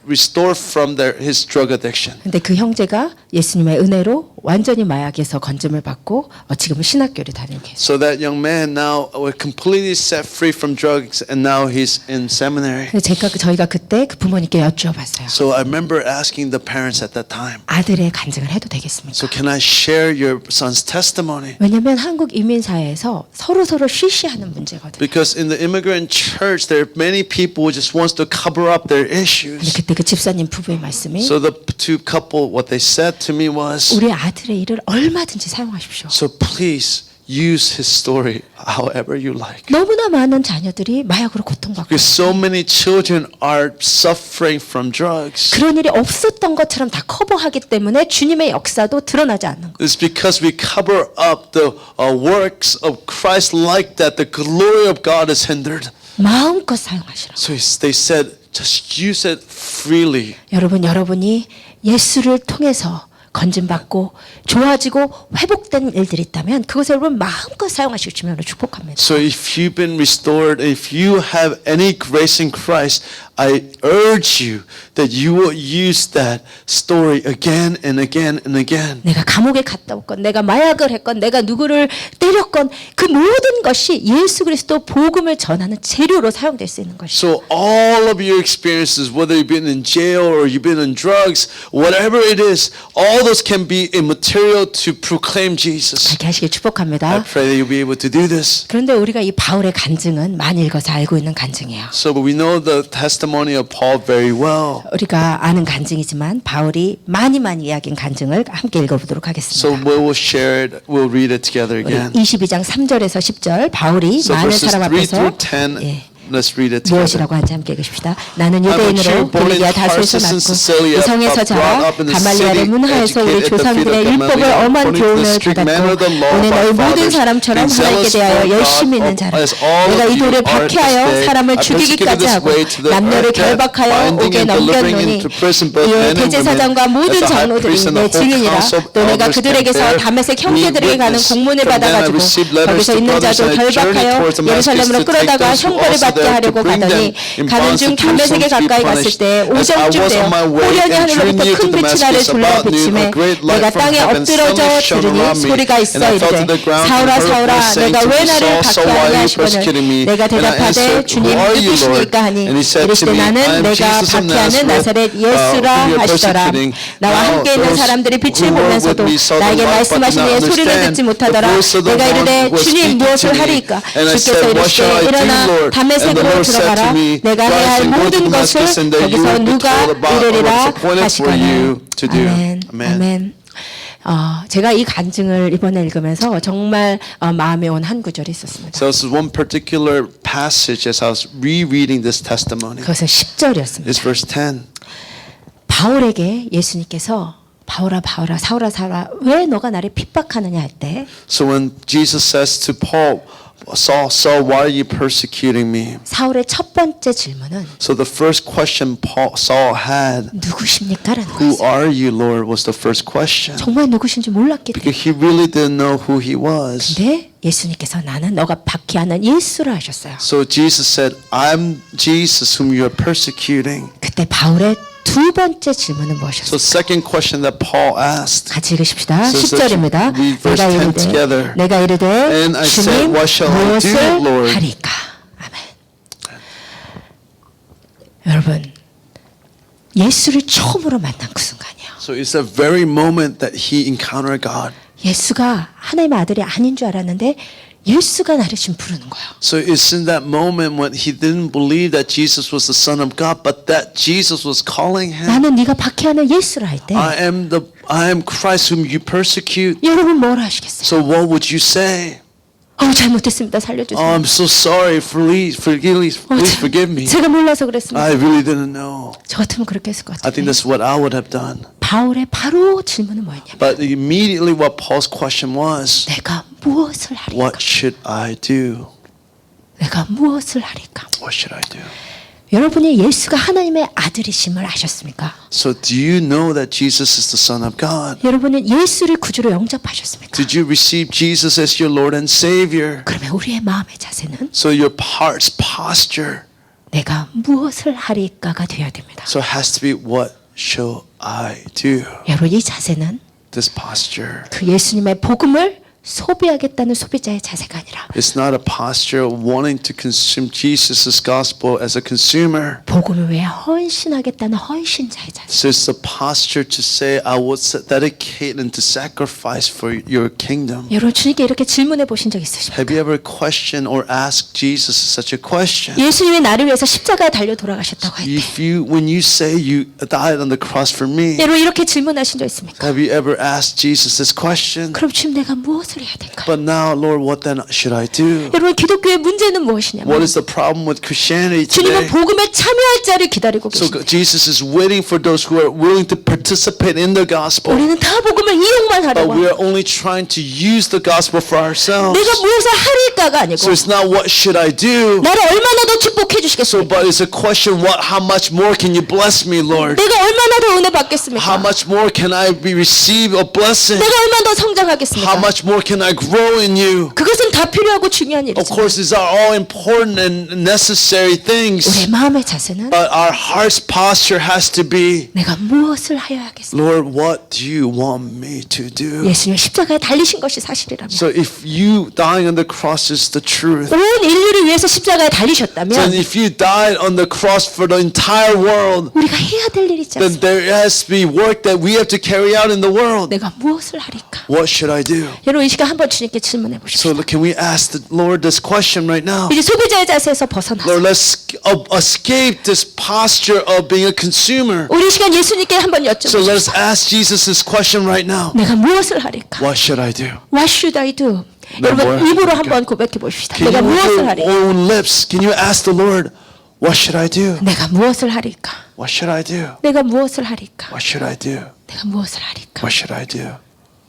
restored from his drug addiction. 근데 그 형제가 예수님의 은혜로 완전히 마약에서 건짐을 받고 지금은 신학교를 다니고 계세요. So that young man now was completely set free from drugs and now he's in seminary. 저희가 그때 그 부모님께 여쭈어봤어요. So I remember asking the parents at that time, 아들의 간증을 해도 되겠습니까? so can I share your son's testimony? 왜냐하면 한국 이민사회에서 서로 쉬쉬하는 문제거든요. Because in the immigrant church, there are many people who just wants to cover up their 근데 issues. 그때 그 집사님 부부의 말씀이 So the two couple, what they said to me was, 우리 아들의 일을 얼마든지 사용하십시오. so please use his story however you like. 너무나 많은 자녀들이 마약으로 고통받고 Because so many children are suffering from drugs. 그런 일이 없었던 것처럼 다 커버하기 때문에 주님의 역사도 드러나지 않는 거예요. It's because we cover up the works of Christ like that, the glory of God is hindered. 마음껏 사용하시라고. So they said, just use it freely. 여러분이 예수를 통해서 건진받고 좋아지고 회복된 일들이 있다면 그것을 여러분 마음껏 사용하시고 주님으로 축복합니다. So if you've been restored, if you have any grace in Christ, I urge you that you will use that story again and again and again. 내가 감옥에 갔다 올건, 내가 마약을 했건, 내가 누구를 때렸건 그 모든 것이 예수 그리스도 복음을 전하는 재료로 사용될 수 있는 것이죠. So all of your experiences, whether you've been in jail or you've been in drugs, whatever it is, all those can be a material to proclaim Jesus. 그렇게 하시길 I 축복합니다. pray that you'll be able to do this. 그런데 우리가 이 바울의 간증은 많이 읽어서 알고 있는 간증이에요. So we know the testimony of Paul very well. 우리가 아는 간증이지만 바울이 많이 이야기한 간증을 함께 읽어보도록 So 하겠습니다. we will share it, we'll read it together 우리 again. 22장 3절에서 10절 바울이 So 많은 verses 사람 3 앞에서 through 10, let's read it together. 무엇이라고 하는지 함께 읽읍시다. 나는 I'm a Jew 유대인으로 born in 빌리기아 다소에서 Tarsus in 낳고 Sicilia, 이성에서 brought 자라 up in the 가말리엘의 city, 문화에서 우리 educated at the feet 조상들의 of 율법을 Gamaliel, 엄한 according to the 교훈을 strict manner of the 받았고 law 오늘 of 너희 our 모든 fathers, 사람처럼 being 하나님께 zealous 대하여 for 열심히 God, 있는 자라 as all 내가 of 이 you 돌을 are 박해하여 this 사람을 day, I 죽이기까지 persecuted this 하고 way to the 남녀를 earth, 결박하여 binding 옥에 and delivering 넘겼노니 into prison both 이에 men and women, 대제사장과 모든 as the high 장로들이 priest and 내 the whole 증인이라 council of 또 내가 elders can 그들에게서 bear 다메섹 me 형제들에게 가는 witness. 공문을 From them I 받아가지고 received letters 거기서 to 있는 brothers, 자도 and I journeyed 결박하여 towards Damascus 예루살렘으로 to take 끌어다가 those who 형벌을 also 받게 there to 하려고 bring them 가더니 in 가는 bonds 중 to 다메섹에 Jerusalem to be 가까이 갔을 punished. 때 As I 오정쯤 was 되어 on my way 호련히 and drew 하늘로부터 near to 큰 빛이 나를 Damascus, 둘러 about noon, 비침에 a great 내가 light from 땅에 heaven 엎드러져 suddenly shone 들으니 around me, 소리가 있어 and I fell to 이르되 the ground and 사울아 heard a 사울아 voice saying 내가 to 왜 me, 나를 Saul, Saul, why 박해하냐 are you 하시거늘 persecuting me? 내가 And I 대답하되 answered, 주님 Who are you, Lord? 누구시니까 하니 And he said to 이르시되 me, I 나는 am 내가 Jesus of 박해하는 Nazareth, 나사렛 예수라 whom you are 하시더라 persecuting. 나와 Now 함께 있는 those 사람들이 빛을 who were 보면서도 with me saw the 나에게 light, but did 말씀하시니 not 소리를 understand. 듣지 The 못하더라 voice of the 내가 one 이르되 was 주님 speaking 무엇을 to me. 하리이까 And I 주께서 said, What shall I 이르시되 do, 일어나 Lord? And the 다메섹으로 Lord said 들어가라 to me, 내가 해야 할 Rise and go to 모든 것을 Damascus, and there you 거기서 will be 누가 told about what 이르리라 is appointed for 하시거늘 you to do. 아멘 Amen. 아멘. 제가 이 간증을 이번에 읽으면서 정말 마음에 온 한 구절이 있었습니다. So this is one particular passage as I was rereading this testimony. 그것은 10절이었습니다. It's verse 10. 바울에게 예수님께서 바울아 바울아 사울아 사울아 왜 너가 나를 핍박하느냐 할 때 So when Jesus says to Paul, Saul, Saul, why are you persecuting me? 사울의 첫 번째 질문은 So the first question Saul had, 누구십니까? 라는 who 거였어요. are you, Lord, was the first question. 정말 누구신지 몰랐기 때문에 Because he really didn't know who he was. 근데 예수님께서 나는 너가 박해하는 예수라 하셨어요. So Jesus said, I'm Jesus whom you are persecuting. 그때 바울의 두 번째 질문은 So 무엇이었어요? second question that Paul asked. 같이 읽으십시다. So let's 10절입니다. read verse 10 together. 내가 이르되 And I said, 주님 What shall I do, 무엇을 Lord? 하리까? 아멘. 여러분 예수를 처음으로 만난 그 순간이에요. So it's the very moment that he encountered God. 예수가 하나님의 아들이 아닌 줄 알았는데 예수가 나를 지금 부르는 거예요. So it's in that moment when he didn't believe that Jesus was the Son of God, but that Jesus was calling him. 나는 네가 박해하는 예수라 할 때 I am Christ whom you persecute. 여러분 뭐라 하시겠어요? So what would you say? 잘못했습니다. 살려주세요. Oh, I'm so sorry. Please forgive me. 제가 몰라서 그랬습니다. I really didn't know. 저 같으면 그렇게 했을 것 I think 같아요. that's what I would have done. 바울의 바로 질문은 뭐였냐면 But immediately what Paul's question was, 내가 무엇을 하리까? what should I do? 내가 무엇을 하리까? What should I do? 여러분이 예수가 하나님의 아들이심을 아셨습니까? So do you know that Jesus is the Son of God? 여러분은 예수를 구주로 영접하셨습니까? Did you receive Jesus as your Lord and Savior? 그러면 우리의 마음의 자세는 So your heart's posture, 내가 무엇을 하리까가 되어야 됩니다. so it has to be what shall I do? 여러분 이 자세는 This posture. 그 예수님의 복음을 소비하겠다는 소비자의 자세가 아니라 It's not a posture of wanting to consume Jesus' gospel as a consumer. 복음을 위해 헌신하겠다는 헌신자의 자세. So it's the posture to say, I will dedicate and to sacrifice for your kingdom. 여러분 주님께 이렇게 질문해 보신 적 있으십니까? Have you ever questioned or asked Jesus such a question? 예수님이 나를 위해서 십자가에 달려 돌아가셨다고 할 때 When you say you died on the cross for me, 여러분 이렇게 질문하신 적 있습니까? have you ever asked Jesus this question? 그럼 주님 내가 무엇을 해야 될까요? But now, Lord, what then should I do? 여러분 기독교의 문제는 무엇이냐면 What is the problem with Christianity 주님은 today? 복음에 참여할 자를 기다리고 So 계십니다. Jesus is waiting for those who are willing to participate in the gospel. 우리는 다 복음을 이용만 But 하려고 we 합니다. are only trying to use the gospel for ourselves. 내가 무엇을 하리까가 아니고 So it's not what should I do? 나를 얼마나 더 축복해 So, 주시겠습니까? but it's a question: how much more can you bless me, Lord? 내가 얼마나 더 은혜 How 받겠습니까? much more can I receive a blessing? 내가 얼마나 더 How 성장하겠습니까? much more can I grow in you? 그것은 다 필요하고 중요한 Of 일이죠. course, these are all important and necessary things. 우리의 마음의 자세는 But our heart's posture has to be, 내가 무엇을 하여야겠어? Lord, what do you want me to do? 예수님 십자가에 달리신 것이 사실이라면 So if you dying on the cross is the truth, 온 인류를 위해서 십자가에 달리셨다면 then if you died on the cross for the entire world, 우리가 해야 될 일이 있지 then 않습니까? there has to be work that we have to carry out in the world. 내가 무엇을 하리까? What should I do? 여러분 이 시간 한번 주님께 질문해 So 보십시오. can we ask the Lord this question right now? 이제 소비자의 자세에서 벗어나서 Lord, let's escape this posture of being a consumer. 우리 이 시간 예수님께 한번 So 여쭤보십시오. let's ask Jesus this question right now. 내가 무엇을 하리까? What should I do? What should I do? 네, 여러분 뭐야? 입으로 한번 고백해 보십시다. Can 내가 you with 무엇을 your 하리까? own lips, can you ask the Lord, what should I do? 내가 무엇을 하리까? What should I do? 내가 무엇을 하리까? What should I do? 내가 무엇을 하리까? What should I do?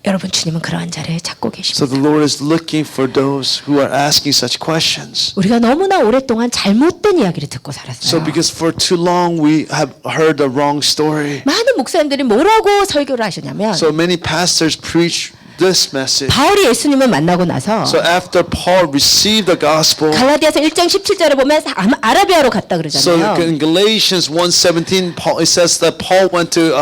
여러분 주님은 그러한 자를 찾고 So 계십니다. the Lord is looking for those who are asking such questions. 우리가 너무나 오랫동안 잘못된 이야기를 듣고 So 살았어요. because for too long we have heard the wrong story. 많은 목사님들이 뭐라고 설교를 하시냐면 So many pastors preach this message. 바울이 예수님을 만나고 나서 So after Paul received the gospel, 갈라디아서 1장 17절에 보면 아라비아로 갔다 so 그러잖아요. in Galatians 1:17, Paul, it says that Paul went to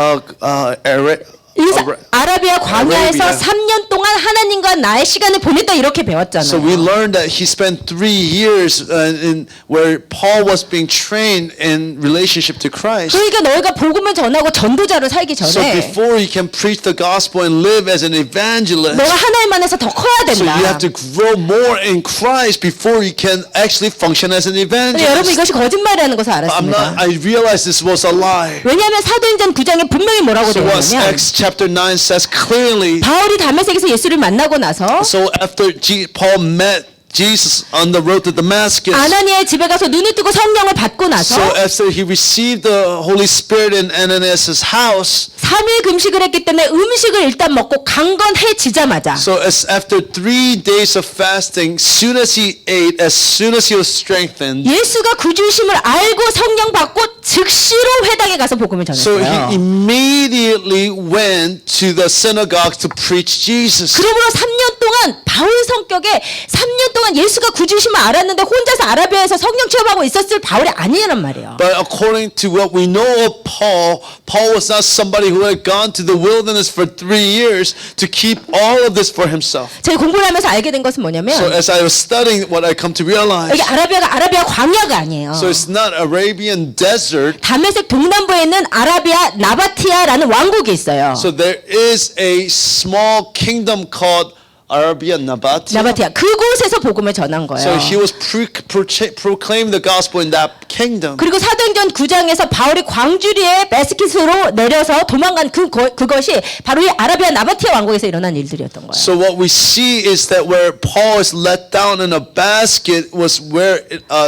아라비아 광야에서 Arabia. 3년 동안 하나님과 나의 시간을 보냈다 이렇게 So we 배웠잖아요. learned that he spent 3 years in where Paul was being trained in relationship to Christ. 그러니까 너희가 복음을 전하고 전도자로 살기 So 전에 before you can preach the gospel and live as an evangelist, 너가 하나님 안에서 더 커야 so you have 된다. to grow more in Christ before you can actually function as an 근데 여러분 evangelist. 이것이 거짓말이라는 것을 알았습니다. I realized this was a lie. 왜냐하면 사도행전 9장에 분명히 뭐라고 So what 되어 있냐면 Acts chapter 9 says clearly, 바울이 다메섹에서 예수를 만나고 나서 so after Paul met Jesus on the road to Damascus, 아나니아의 집에 가서 눈을 뜨고 성령을 받고 나서 so after he received the Holy Spirit in Ananias' house, 3일 금식을 했기 때문에 음식을 일단 먹고 강건해지자마자 so as after 3 days of fasting, soon as he ate, as soon as he was strengthened, 예수가 구주심을 알고 성령 받고 즉시로 회당에 가서 복음을 so 전했어요. he immediately went to the synagogue to preach Jesus. 그러므로 3년 동안 바울 성격에 3년 동안 예수가 구주심을 알았는데 혼자서 아라비아에서 성령 체험하고 있었을 바울이 아니란 말이에요. But according to what we know of Paul, Paul was not somebody who had gone to the wilderness for 3 years to keep all of this for himself. 제가 공부를 하면서 알게 된 것은 뭐냐면 So as I was studying, what I come to realize, 이게 아라비아 광야가 아니에요. so it's not Arabian desert. 다메섹 동남부에 있는 아라비아 나바티아라는 왕국이 있어요. So there is a small kingdom called Arabia Nabatea. 나바티아 그곳에서 복음을 전한 거예요. So he was proclaiming the gospel in that kingdom. 그리고 사도행전 9장에서 바울이 광주리의 메스키스로 내려서 도망간 그것이 바로 이 아라비아 나바티아 왕국에서 일어난 일들이었던 거예요. So what we see is that where Paul is let down in a basket was where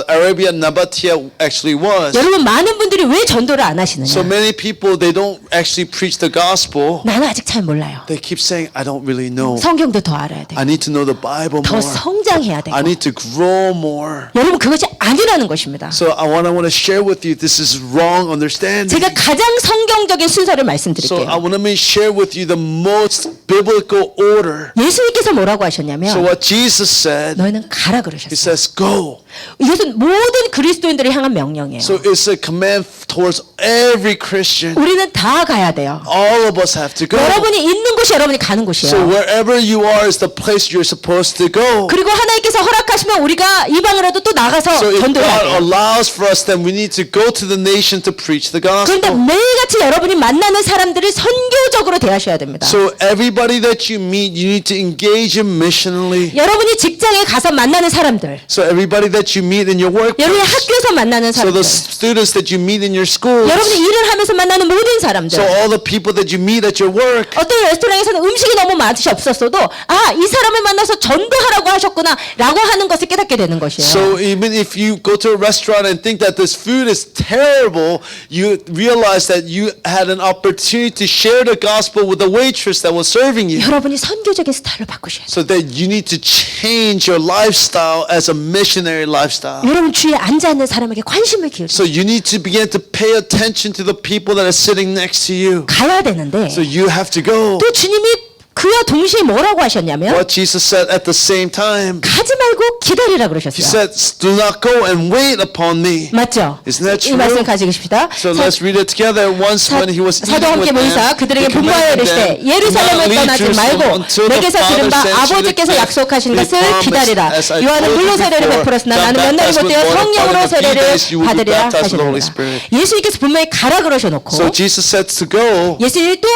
Arabia Nabatea actually was. 여러분 많은 분들이 왜 전도를 안 하시느냐? So many people, they don't actually preach the gospel. 나는 아직 잘 몰라요. They keep saying, I don't really know. 성경도 더 알아야 돼. I need to know the Bible 더 more. 성장해야 돼. I need to grow more. 여러분 그것이 아니라는 것입니다. So what I want to share with you, this is wrong understanding. 제가 가장 성경적인 순서를 So 말씀드릴게요. I want to share with you the most biblical order. 예수님께서 뭐라고 So 하셨냐면 what Jesus said, 너희는 가라 he 그러셨어요. says, go. 이것은 모든 그리스도인들을 향한 명령이에요. So it's a command towards every Christian. 우리는 다 가야 돼요. All of us have to go. 여러분이 있는 곳이 여러분이 가는 So 곳이에요. wherever you are is the place you're supposed to go. 그리고 하나님께서 허락하시면 우리가 이방으로도 또 나가서 So if 전도해야 God 돼요. allows for us, then we need to go to the nation to preach the 그런데 gospel. 매일같이 여러분이 만나는 사람들을 선교적으로 대하셔야 됩니다. So everybody that you meet, you need to engage them missionally. 여러분이 직장에 가서 만나는 사람들, So everybody that you meet in your 여러분이 workplace. 학교에서 만나는 So 사람들, the students that you meet in your schools. 여러분이 일을 하면서 만나는 모든 사람들. So all the people that you meet at your work. 어떤 레스토랑에서는 음식이 너무 맛이 없었어도 이 사람을 만나서 전도하라고 하셨구나 라고 하는 것을 깨닫게 되는 것이에요. So even if you go to a restaurant and think that this food is terrible, you realize that you had an opportunity to share the gospel with the waitress that was serving you. 여러분이 선교적인 스타일로 바꾸셔야 돼요. So that you need to change your lifestyle as a missionary lifestyle. 여러분 주위에 앉아있는 사람에게 관심을 기울여요. So you need to begin to pay attention to the people that are sitting next to you. 가야 되는데 So you have to go. 또 주님이 그와 동시에 뭐라고 하셨냐면 What Jesus said at the same time, 가지 말고 기다리라 he 그러셨어요. said, do not go and wait upon me. 맞죠? Isn't that 이 true? 말씀 가지고 싶다. So let's read it together. Once when he was 사도 eating with 함께 모이사 them, 그들에게 he 분부하여 commanded 이르시되 them, do not 예루살렘을 leave 떠나지 Jerusalem 말고 until the 내게서 들은 Father 바 sends you the 아버지께서 gift 약속하신 he 것을 promised, 기다리라. as I 요한은 told 물로 you 세례를 before, 베풀었으나 John 나는 몇 날이 baptized 못 with 되어 water, 성령으로 but in a few 세례를 days you will be 받으리라 baptized with the Holy 하시니라. Spirit. 예수님께서 분명히 가라 그러셔놓고 So Jesus said to go, 예수님이 또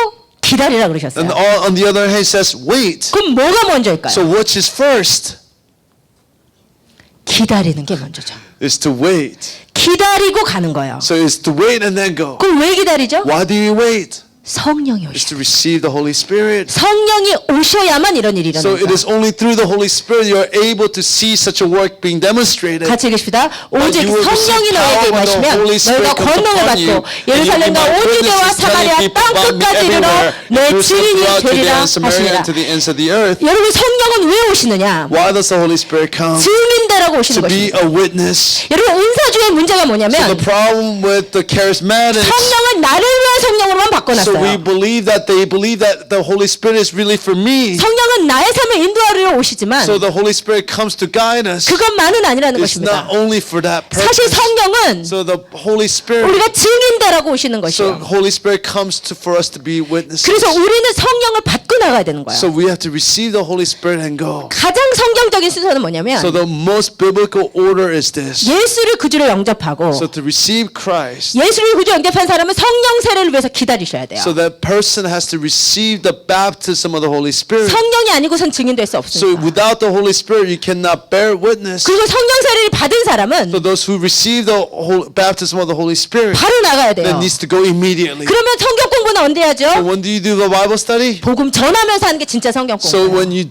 기다리라 그러셨어요. and on the other hand, he says, wait. 그럼 뭐가 먼저일까요? So which is first? 기다리는 게 먼저죠. Is to wait. 기다리고 가는 거예요. So it's to wait and then go. 그럼 왜 기다리죠? Why do you wait? 성령이 It's 오셔. to receive the Holy Spirit. 성령이 오셔야만 이런 일이 So 일어나는 it is 거예요. only through the Holy Spirit you are able to see such a work being demonstrated. 같이 읽읍시다. 오직 you will 성령이 receive 너에게 power when the 임하시면 Holy Spirit 너희가 comes 권능을 upon you, 받고 and 예루살렘과 you will be 온 my 유대와 witnesses, 사마리아 telling people 땅 about me 끝까지 이르러 everywhere, 내 Jerusalem, 증인이 throughout Judea 되리라 and Samaria 하시니라. and to the ends of the earth. 여러분 성령은 왜 오시느냐? Why does the Holy Spirit come? 증인되라고 오시는 To be 것입니다. a witness. 여러분 은사주의 문제가 So 뭐냐면 the problem with the charismatics, 성령은 나를 위한 성령으로만 so we 바꿔놨어요. believe that they believe that the Holy Spirit is really for me. 성령은 나의 삶을 인도하려 오시지만 So the Holy Spirit comes to guide us. 그것만은 아니라는 It's 것입니다. not only for that 사실 purpose. 성령은 So the Holy Spirit, 우리가 증인되라고 오시는 so 것이에요. Holy Spirit comes for us to be witnesses. 그래서 우리는 성령을 받고 나가야 되는 거예요. So we have to receive the Holy Spirit and go. 가장 성경적인 순서는 뭐냐면 So the most biblical order is this. 예수를 구주로 영접하고 So to receive Christ, 예수를 구주로 영접한 사람은 성령 세례를 위해서 기다리셔야 돼요. so that person has to receive the baptism of the Holy Spirit. 성령이 아니고선 증인될 수 So 없습니다. without the Holy Spirit, you cannot bear witness. 그리고 성령 세례를 받은 사람은 So those who receive the baptism of the Holy Spirit, 바로 나가야 돼요. then needs to go immediately. 그러면 성경 공부는 언제 So 하죠? when do you do the Bible study? 복음 전하면서 하는 게 진짜 성경 So 공부예요. when you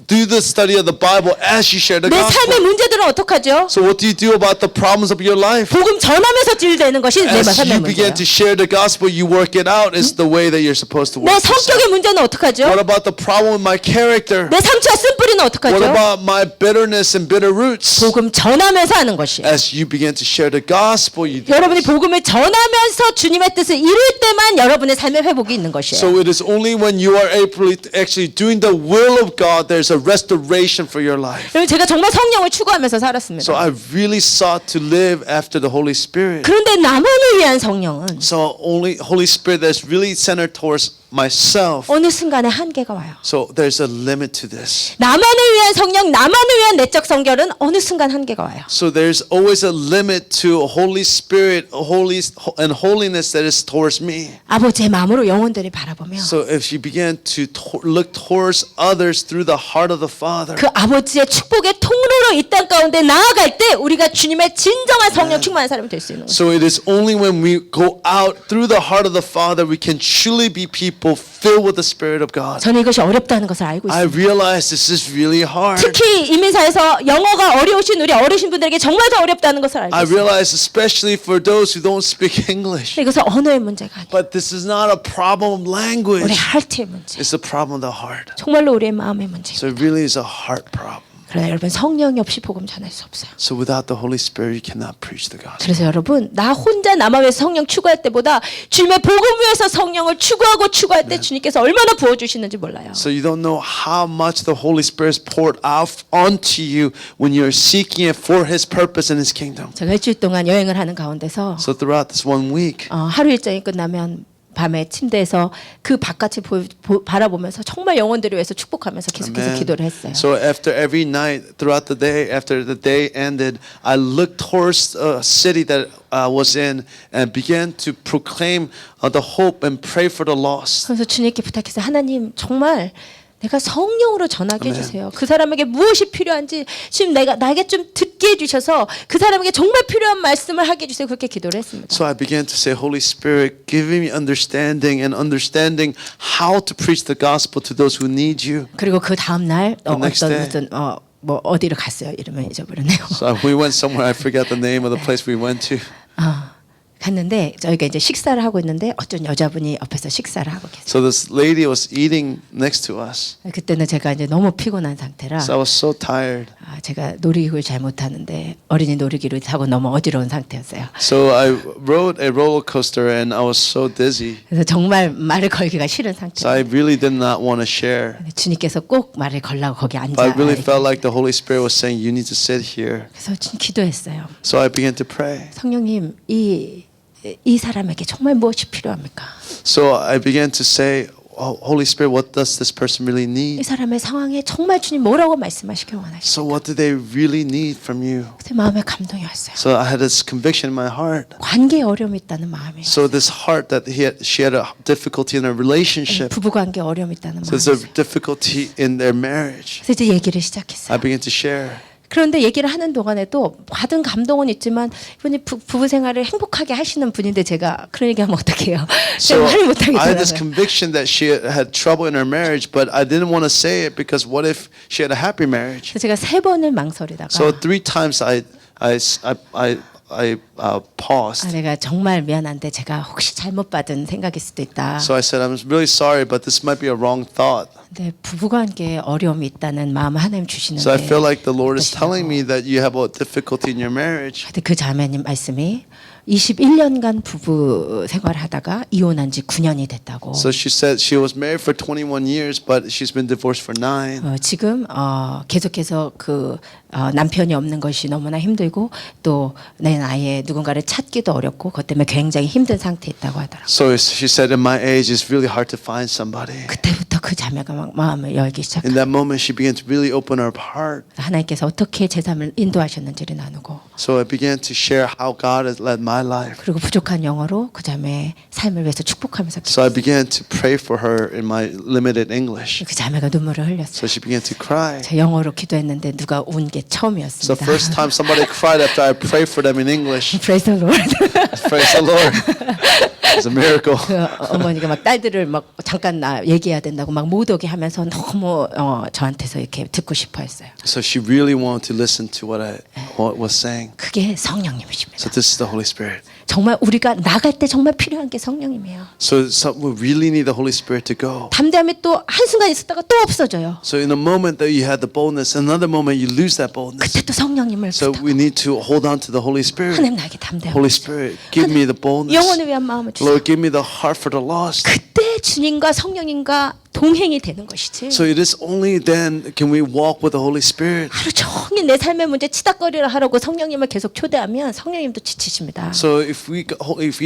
do the study of the Bible as you share the 내 삶의 gospel. 문제들은 어떡하죠? So what do you do about the problems of your life? 복음 전하면서 딜되는 것이 내 As 삶의 you 문제예요. begin to share the gospel, you work it out. Is the way that you're supposed to 내 work this out. 성격의 문제는 어떡하죠? What about the problem with my character? 내 상처와 쓴뿌리는 What 어떡하죠? about my bitterness and bitter roots? 복음 전하면서 하는 것이에요. As you begin to share the gospel, you do 여러분이 this. 복음을 전하면서 주님의 뜻을 이룰 때만 여러분의 삶의 회복이 있는 것이에요. So it is only when you are able to actually doing the will of God, there's a restoration for your life. 여러분 제가 정말 성령을 추구하면서 So 살았습니다. I really sought to live after the Holy Spirit. 그런데 나만을 위한 성령은 So only Holy Spirit that's really centered towards myself. 어느 순간에 한계가 와요. So there's a limit to this. 나만을 위한 성령, 나만을 위한 내적 성결은 어느 순간 한계가 와요. So there's always a limit to Holy Spirit, and holiness that is towards me. 아버지의 마음으로 영혼들이 바라보며 So if you begin to look towards others through the heart of the Father, 그 아버지의 축복의 통로로 이 땅 가운데 나아갈 때 우리가 주님의 진정한 성령 충만한 사람이 될 수 있는 거예요. so it is only when we go out through the heart of the Father we can truly be people filled with the Spirit of God. 저는 이것이 어렵다는 것을 알고 I 있습니다. realize this is really hard. 특히 이민사에서 영어가 어려우신 우리 어르신 분들에게 정말 더 어렵다는 것을 알고 I 있습니다. realize especially for those who don't speak English. 근데 이것은 언어의 문제가 아니에요. But this is not a problem of 우리 language. 하트의 문제. It's a problem of the heart. 정말로 우리의 마음의 문제. So it really is a heart problem. 그러나 여러분 성령이 없이 복음 전할 수 없어요. So without the Holy Spirit, you cannot preach the gospel. 그래서 여러분 나 혼자 나만 위해서 성령 추구할 때보다 주님의 복음 위해서 성령을 추구할 때 주님께서 얼마나 부어주시는지 몰라요. So you don't know how much the Holy Spirit is poured out onto you when you're seeking it for His purpose and His kingdom. 제가 일주일 동안 여행을 하는 가운데서 So throughout this 1 week, 하루 일정이 끝나면 밤에 침대에서 그 바깥을 바라보면서 정말 영혼들을 위해서 축복하면서 계속해서 Amen. 기도를 했어요. So after every night, throughout the day, after the day ended, I looked towards a city that I was in and began to proclaim the hope and pray for the lost. 그래서 주님께 부탁해서 하나님 정말 내가 성령으로 전하게 해주세요. 그 사람에게 무엇이 필요한지 지금 나에게 좀 듣게 해주셔서 그 사람에게 정말 필요한 말씀을 하게 해주세요. 그렇게 기도를 했습니다. So I began to say, Holy Spirit, give me understanding and understanding how to preach the gospel to those who need you. 그리고 그 다음 날 next day. 무슨 뭐 어디를 갔어요. 이름을 잊어버렸네요. So we went somewhere, I forgot the name of the place we went to. 갔는데 저희가 이제 식사를 하고 있는데 어떤 여자분이 옆에서 식사를 하고 계세요. So this lady was eating next to us. 그때는 제가 이제 너무 피곤한 상태라 So I was so tired. 제가 놀이기구를 잘 못하는데 어린이 놀이기구를 타고 너무 어지러운 상태였어요. So I rode a roller coaster and I was so dizzy. 그래서 정말 말을 걸기가 싫은 So I 상태예요. really did not want to share. 주님께서 꼭 말을 걸라고 거기 But 앉아. I really felt like the Holy Spirit was saying, you need to sit here. 그래서 기도했어요. So I began to pray. 성령님 이 사람에게 정말 무엇이 필요합니까? So I began to say, oh, Holy Spirit, what does this person really 이 need? 사람의 상황에 정말 주님 뭐라고 말씀하시길 원하시죠? So what do they really need from you? 그때 마음에 감동이 왔어요. So I had this conviction in my heart. 관계에 어려움이 있다는 마음이. So this heart that she had a difficulty in her relationship. 부부 관계에 어려움이 있다는 So there's a 마음이. difficulty in their marriage. 그래서 이제 얘기를 시작했어요. I began to share. 그런데 얘기를 하는 동안에도 받은 감동은 있지만 이분이 부부 생활을 행복하게 하시는 분인데 제가 그런 얘기하면 어떡해요? So 말을 못하게 I had this 되더라고요. conviction that she had trouble in her marriage, but I didn't want to say it because what if she had a happy marriage? 그래서 제가 3번을 망설이다가 So 3 times I paused. 내가 정말 미안한데 제가 혹시 잘못 받은 생각일 수도 있다. So I said, I'm really sorry, but this might be a wrong thought. 근데 부부관계에 어려움이 있다는 마음을 하나님 주시는데 So I feel like the Lord is telling me that you have a difficulty in your marriage. 근데 그 자매님 말씀이 21년간 부부 생활하다가 이혼한 지 9년이 됐다고. So she said she was married for 21 years, but she's been divorced for 9. 지금 계속해서 남편이 없는 것이 너무나 힘들고 또 내 나이에 누군가를 찾기도 어렵고 그것 때문에 굉장히 힘든 상태에 있다고 하더라고요. So she said, in my age, it's really hard to find somebody. 그때부터 그 자매가 막 마음을 열기 시작해요. In that moment, she began to really open her heart. 하나님께서 어떻게 제 삶을 인도하셨는지를 나누고 So I began to share how God has led my life. 그리고 부족한 영어로 그 자매의 삶을 위해서 축복하면서 So I began to pray for her in my limited English. 그 자매가 눈물을 흘렸어요. So she began to cry. 저 영어로 기도했는데 누가 운 게 So 처음이었습니다. first time somebody cried after I prayed for them in English. Praise the Lord. Praise the Lord. It's a miracle. 그 어머니가 막 딸들을 막 잠깐 나 얘기해야 된다고 막 못 오게 하면서 너무 저한테서 이렇게 듣고 싶어했어요. So she really wanted to listen to what I was saying. 그게 성령님이십니다. So this is the Holy Spirit. 정말 우리가 나갈 때 정말 필요한 게 성령님이에요. So we really need the Holy Spirit to go. 담대함이 또 한순간 있었다가 또 없어져요. So in a moment that you had the boldness, another moment you lose that boldness. 그때 또 성령님을 So 부탁. we need to hold on to the Holy Spirit. 하나님 나에게 담대함. Holy Spirit, give me the boldness. 영혼을 위한 마음을 주세요. Lord, give me the heart for the lost. 그때 주님과 성령님과 동행이 되는 것이지. So it is only then can we walk with the Holy Spirit. 하루 종일 내 삶의 문제 치닥거리를 하라고 성령님을 계속 초대하면 성령님도 지치십니다. So if we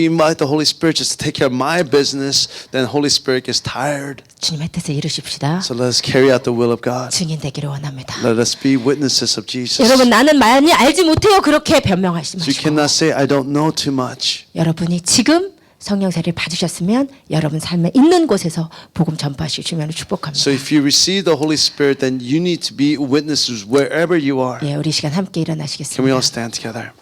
invite the Holy Spirit just to take care of my business, then Holy Spirit gets tired. 주님의 뜻에 이루십시다. So let us carry out the will of God. 증인 되기를 원합니다. Let us be witnesses of Jesus. 여러분 나는 많이 알지 못해요. 그렇게 변명하지 So you 마시고 cannot say I don't know too much. 여러분이 지금 성령세를 받으셨으면 여러분 삶에 있는 곳에서 복음 전파하실 주님을 축복합니다. So if you receive the Holy Spirit, then you need to be witnesses wherever you are. 예, 우리 시간 함께 Can we 일어나시겠습니다. all stand together?